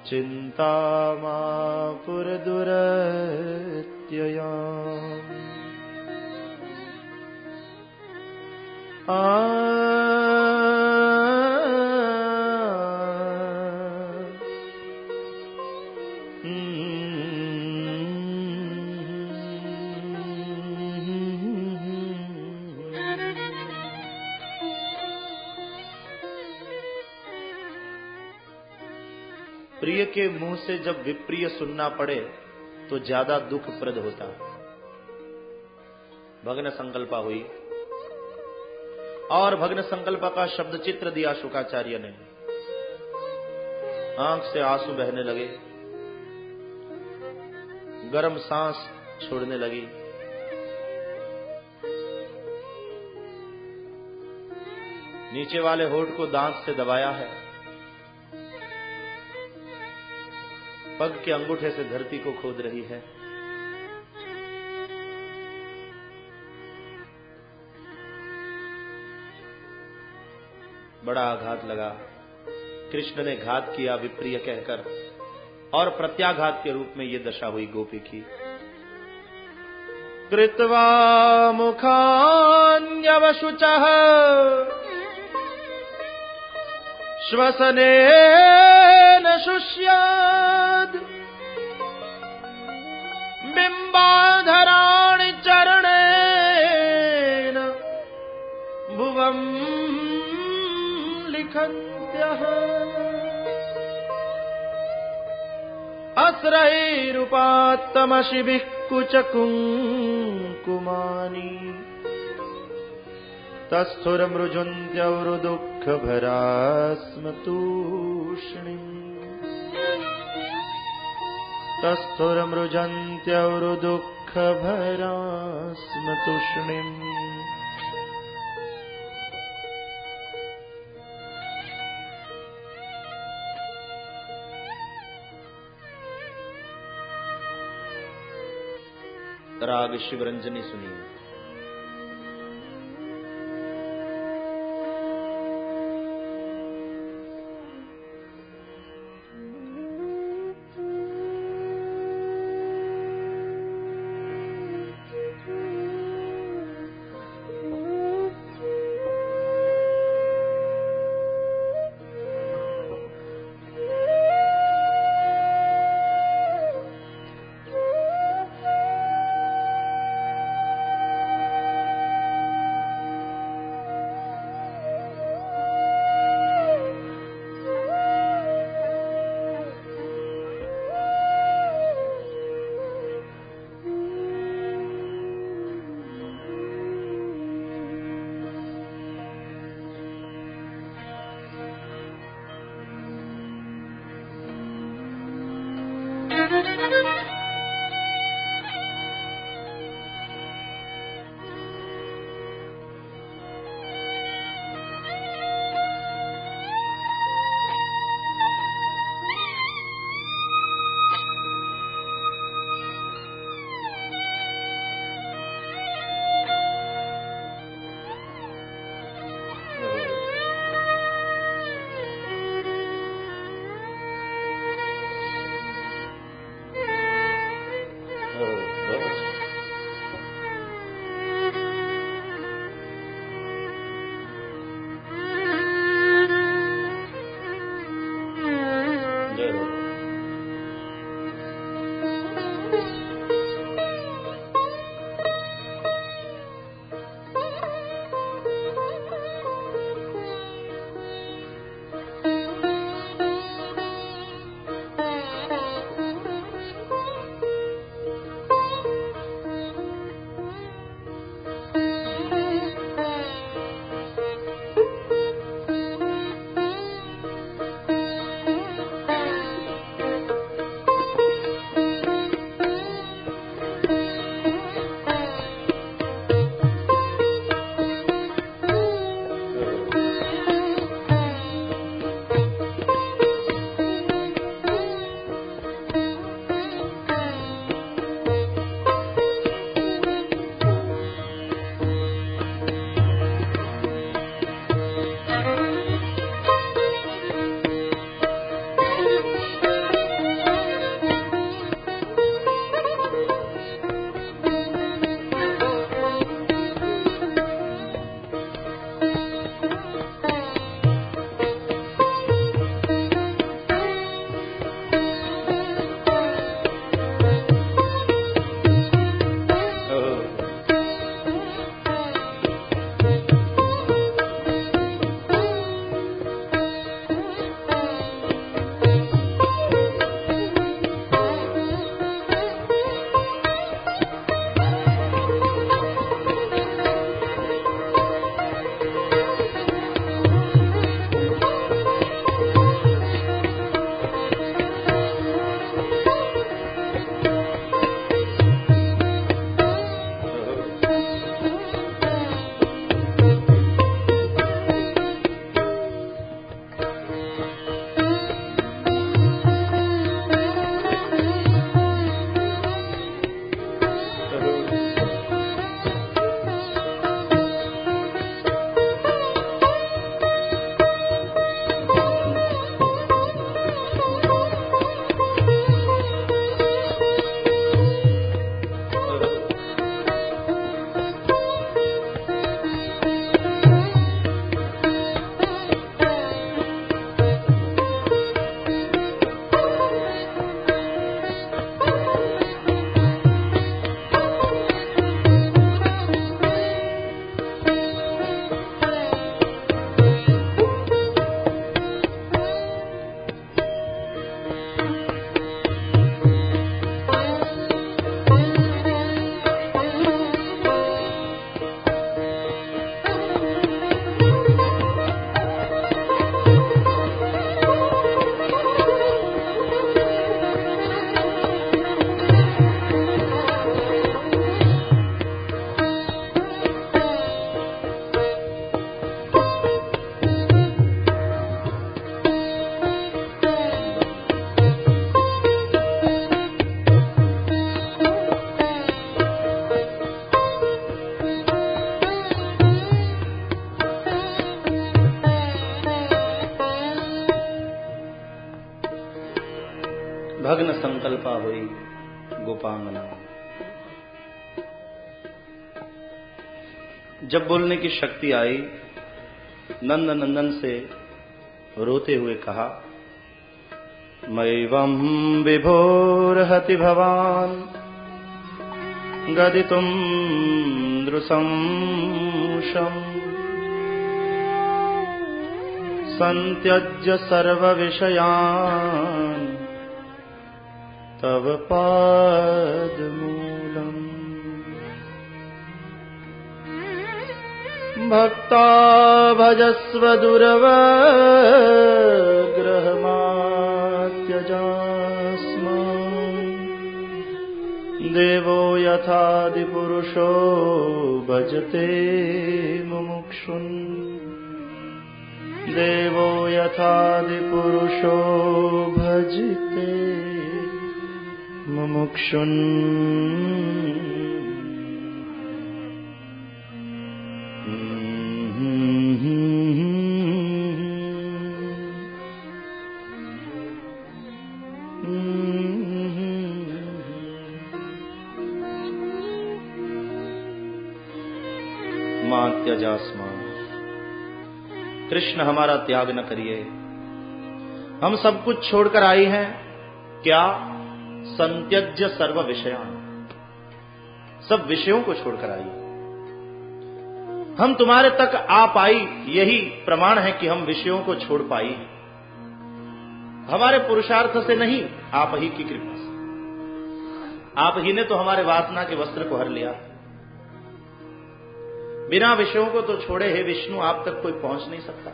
चिंता पुरदुरत्यया। प्रिय के मुंह से जब विप्रिय सुनना पड़े तो ज्यादा दुखप्रद होता है। भग्न संकल्पा हुई और भग्न संकल्प का शब्द चित्र दिया शुकाचार्य ने। आंख से आंसू बहने लगे, गर्म सांस छोड़ने लगी। नीचे वाले होठ को दांत से दबाया है, पग के अंगूठे से धरती को खोद रही है। बड़ा आघात लगा। कृष्ण ने घात किया विप्रिय कहकर, और प्रत्याघात के रूप में ये दशा हुई गोपी की। कृत्वा मुखान्यवशुचः श्वसनेन शुष्याद् बिम्बाधराणि चरणेन भुवं लिखन्त्यः अस्रैरुपात्तमशिभिः कुचकुङ्कुमानि तस्थुरमृजुन्त्यवरुदुःखभरा स्म तूष्णीम्। तस्थुरमृजन्त्यवरुदुःखभरा स्म तूष्णीम्। राग शिवरंजनी सुनिए। भग्न संकल्पा हुई गोपांगना। जब बोलने की शक्ति आई, नंद नंदन से रोते हुए कहा, मैवं विभोर्हति भवान् गदितुं नृशंसम् संत्यज्य सर्वविषयान् तव पादमूलम्। भक्ता भजस्व दुरवग्रहमात्यजास्मान् देवो यथादिपुरुषो भजते मुमुक्षुन् देवो यथादिपुरुषो भजते मुमुक्षुन्। मां त्यजास्मान्, कृष्ण हमारा त्याग न करिए। हम सब कुछ छोड़कर आई हैं, क्या? संत्यज्य सर्व विषयान्, सब विषयों को छोड़कर आई। हम तुम्हारे तक आ पाई, यही प्रमाण है कि हम विषयों को छोड़ पाई। हमारे पुरुषार्थ से नहीं, आप ही की कृपा से। आप ही ने तो हमारे वासना के वस्त्र को हर लिया। बिना विषयों को तो छोड़े हे विष्णु, आप तक कोई पहुंच नहीं सकता।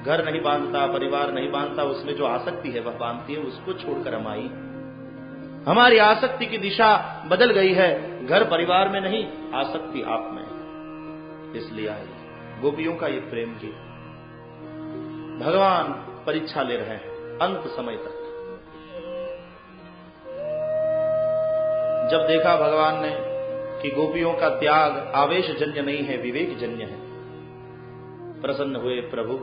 घर नहीं बांधता, परिवार नहीं बांधता, उसमें जो आसक्ति है वह बांधती है, उसको छोड़कर हम आई। हमारी आसक्ति की दिशा बदल गई है, घर परिवार में नहीं, आसक्ति आप में, इसलिए आई। गोपियों का ये प्रेम की भगवान परीक्षा ले रहे हैं अंत समय तक। जब देखा भगवान ने कि गोपियों का त्याग आवेश जन्य नहीं है, विवेक जन्य है, प्रसन्न हुए प्रभु।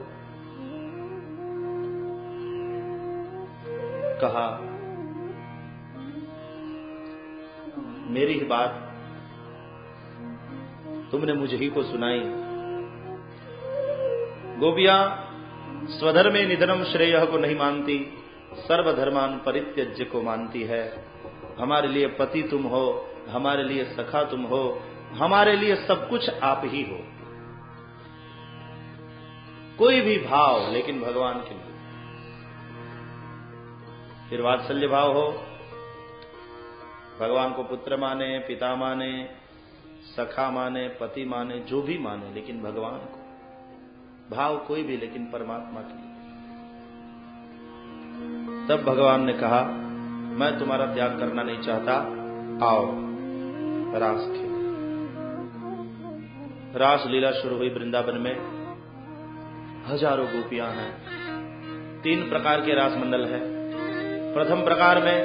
कहा, मेरी ही बात तुमने मुझे ही को सुनाई। गोपियां स्वधर्मे निधनम श्रेयः को नहीं मानती, सर्वधर्मान परित्यज्य को मानती है। हमारे लिए पति तुम हो, हमारे लिए सखा तुम हो, हमारे लिए सब कुछ आप ही हो। कोई भी भाव लेकिन भगवान के लिए। फिर वात्सल्य भाव हो, भगवान को पुत्र माने, पिता माने, सखा माने, पति माने, जो भी माने, लेकिन भगवान को भाव कोई भी, लेकिन परमात्मा के लिए। तब भगवान ने कहा, मैं तुम्हारा त्याग करना नहीं चाहता, आओ रास खेल। रास लीला शुरू हुई वृंदावन में। हजारों गोपियां हैं। 3 प्रकार के रास मंडल है। प्रथम प्रकार में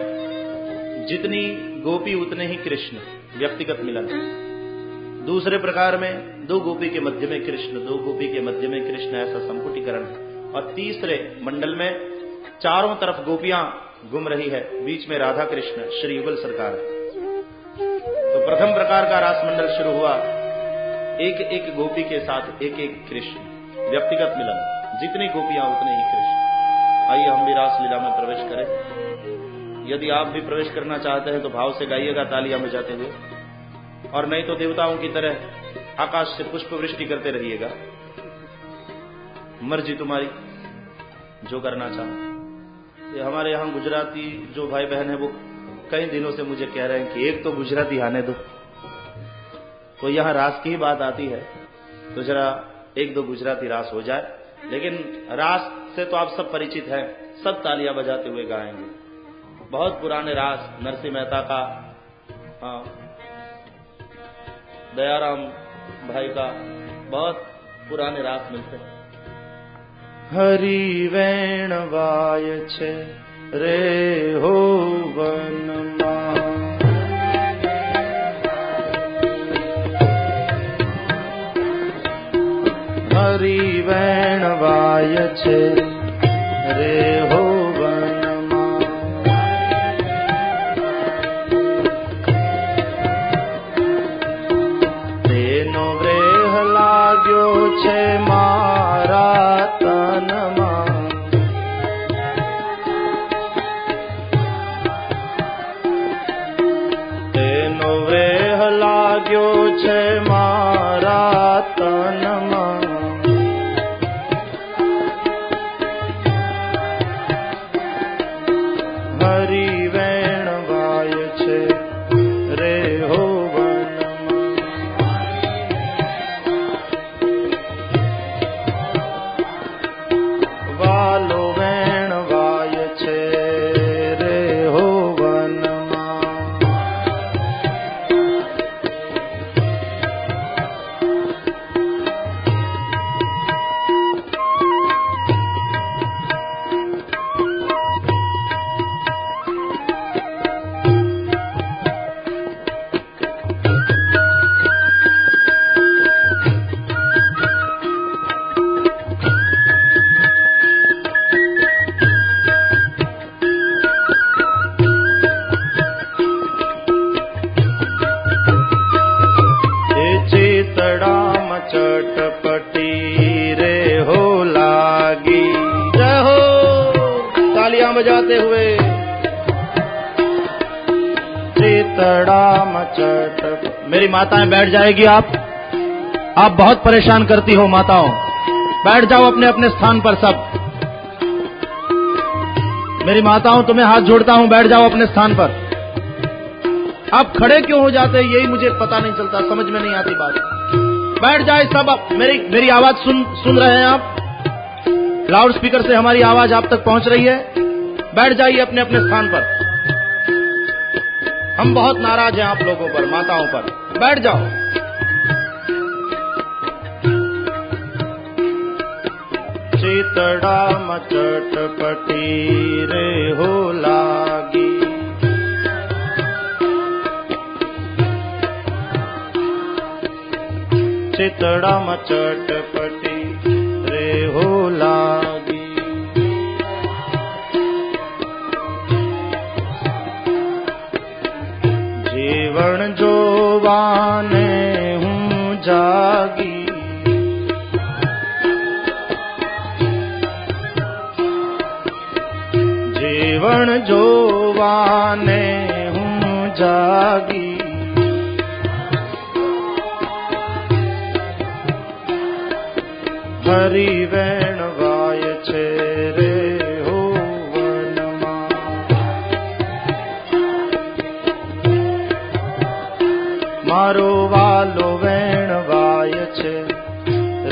जितनी गोपी उतने ही कृष्ण, व्यक्तिगत मिलन। दूसरे प्रकार में 2 गोपी के मध्य में कृष्ण, 2 गोपी के मध्य में कृष्ण, ऐसा संपुटीकरण है। और तीसरे मंडल में चारों तरफ गोपियां घूम रही है, बीच में राधा कृष्ण श्री युगल सरकार है। तो प्रथम प्रकार का रास मंडल शुरू हुआ, एक एक गोपी के साथ एक एक कृष्ण, व्यक्तिगत मिलन। जितनी गोपियां उतने ही कृष्ण। आइए हम भी रास लीला में प्रवेश करें। यदि आप भी प्रवेश करना चाहते हैं तो भाव से गाइएगा तालियां बजाते हुए, और नहीं तो देवताओं की तरह आकाश से पुष्प वृष्टि करते रहिएगा। मर्जी तुम्हारी, जो करना चाहो। ये हमारे यहाँ गुजराती जो भाई बहन है वो कई दिनों से मुझे कह रहे हैं कि एक तो गुजराती आने दो। तो यहाँ रास की ही बात आती है तो जरा 1-2 गुजराती रास हो जाए। लेकिन रास से तो आप सब परिचित हैं, सब तालियां बजाते हुए गाएंगे। बहुत पुराने रास, नरसिंह मेहता का, दयाराम भाई का, बहुत पुराने रास मिलते हैं। हरि वेण वाय छे रे हो वनमा, हरि वेण वाय छे रे हो वनमा, बजाते हुए। चितड़ा मचट। मेरी माताएं बैठ जाएगी आप बहुत परेशान करती हो माताओं, बैठ जाओ अपने अपने स्थान पर सब। मेरी माताओं तुम्हें हाथ जोड़ता हूं, बैठ जाओ अपने स्थान पर। आप खड़े क्यों हो जाते, यही मुझे पता नहीं चलता, समझ में नहीं आती बात। बैठ जाए सब। आप मेरी आवाज सुन रहे हैं आप? लाउड स्पीकर से हमारी आवाज आप तक पहुंच रही है? बैठ जाइए अपने अपने स्थान पर। हम बहुत नाराज हैं आप लोगों पर, माताओं पर। बैठ जाओ। चितड़ा मचट पटी रे हो लागी। चितड़ा मचट पटी रे हो लागी। जीवन जोवाने हूँ जागी। जीवन जोवाने हूँ जागी। हरि वेण वाय छे रे हो वनमा। मारो वालो वेण वाय छे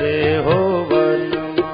रे हो वनमा।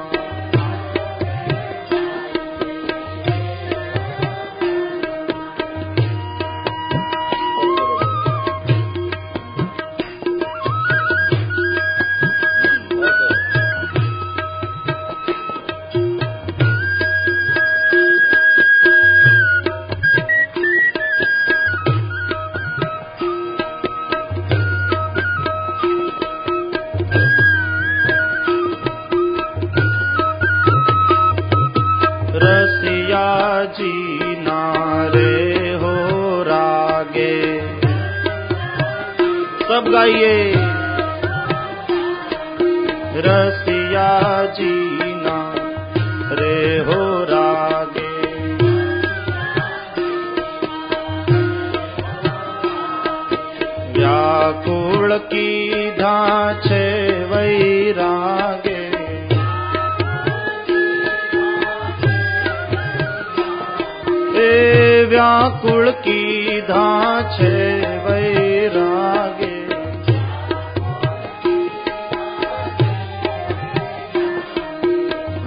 रसिया जी नारे हो रागे। सब गाइए। रसिया जी नारे हो रागे। व्याकुल की धाछे वैरागे। व्याकुल की धाछे वैरागे।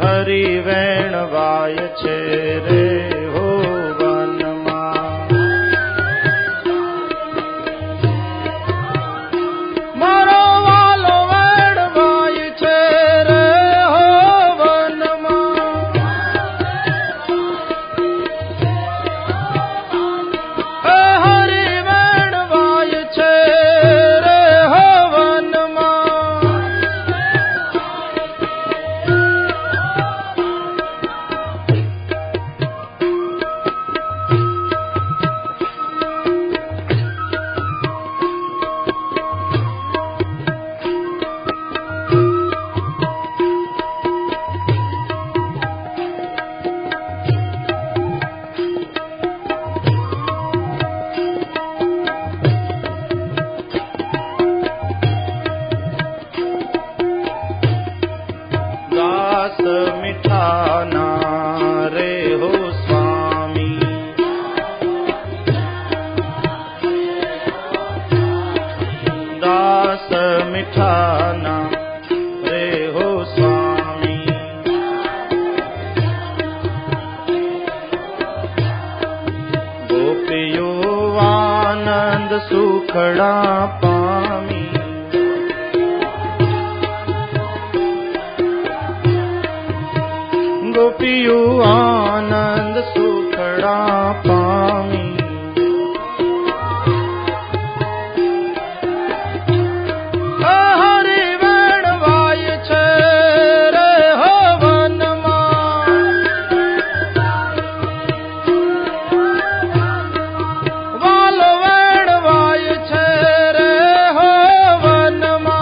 हरि वेण वाय छे रे हो वनमा। मारो वालो वेण वाय छे रे हो वनमा। दास मिठाना रे हो स्वामी। दास मिठाना रे हो स्वामी। गोपियो आनंद सुखड़ा पामी। गोपियो आनंद सुखड़ा पामी। हरि वेण वाय छे रे हो वनमा। वालो वेण वाय छे रे हो वनमा।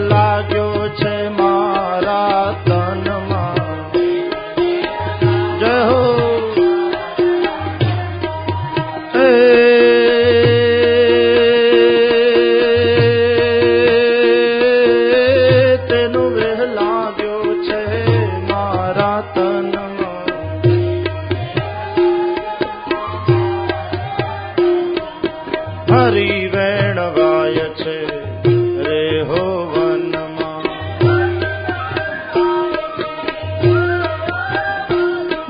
लागो हरि वेण गाय छे रे हो वनमा।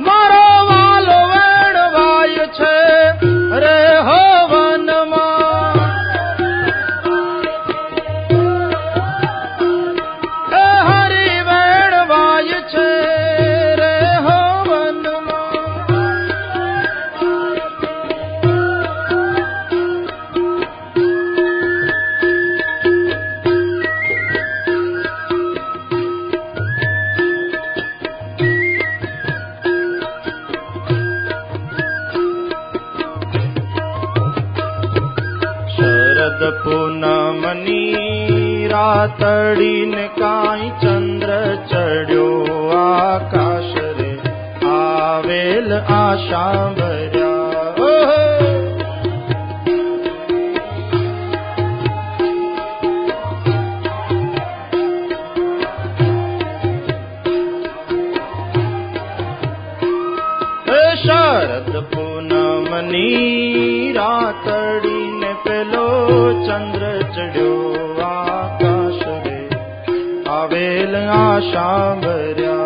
मारो वालो वेण गाय छे रे हो वनमा। हे हरि वेण गाय छे रे हो वनमा। शरद पूनमनी रातड़ी ने काई चंद्र चढ़्यो आकाश रे आवेल आशा भर्या। शरद पूनमनी रातड़ी ने पेलो चंद्र चढ़्यो आकाश रे आवेल आशा भर्या।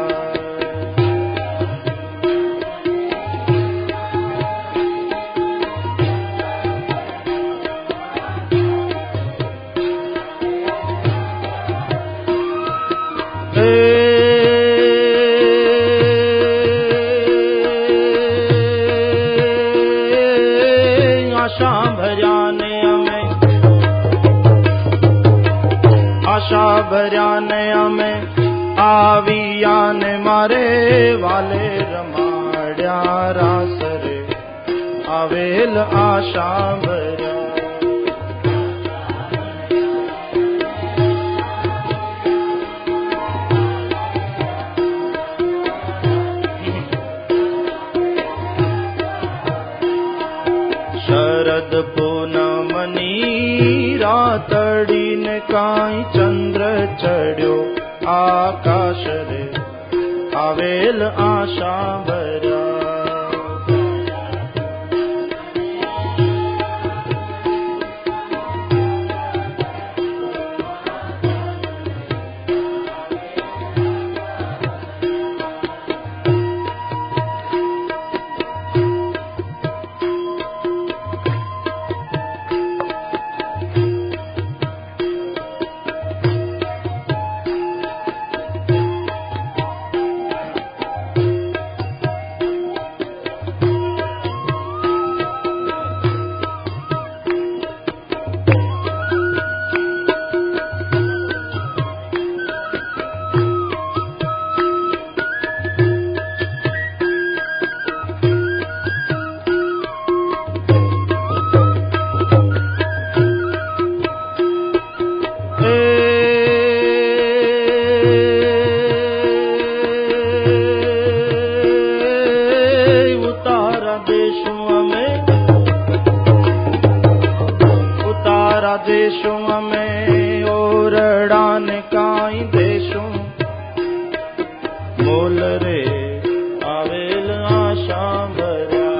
आशा भर्या ने हमें, आशा भर्या ने हमें आविया ने मारे वाले रमाड्या रास रे आवेल आशा भर्या। शरद पूनमनी रातड़ी ने काई चंद्र चढ़्यो आकाश रे आवेल आशा भर्या। देशों में ओरड़ा ने काई देशों मोल रे आवेल आशा भर्या।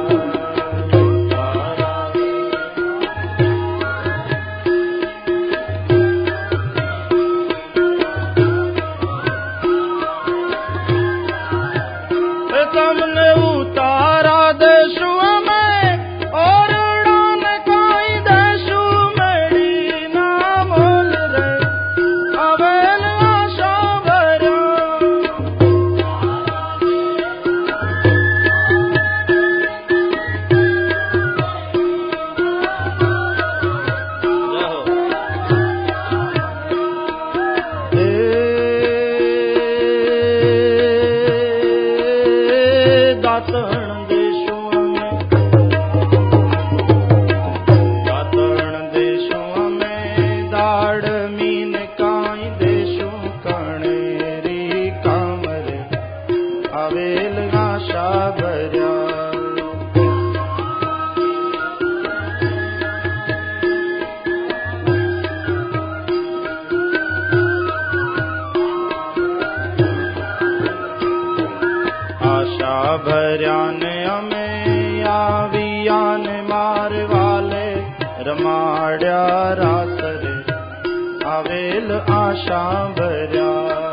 तमने उतारा देशों में और रमाड्या रास रे आवेल आशा भर्या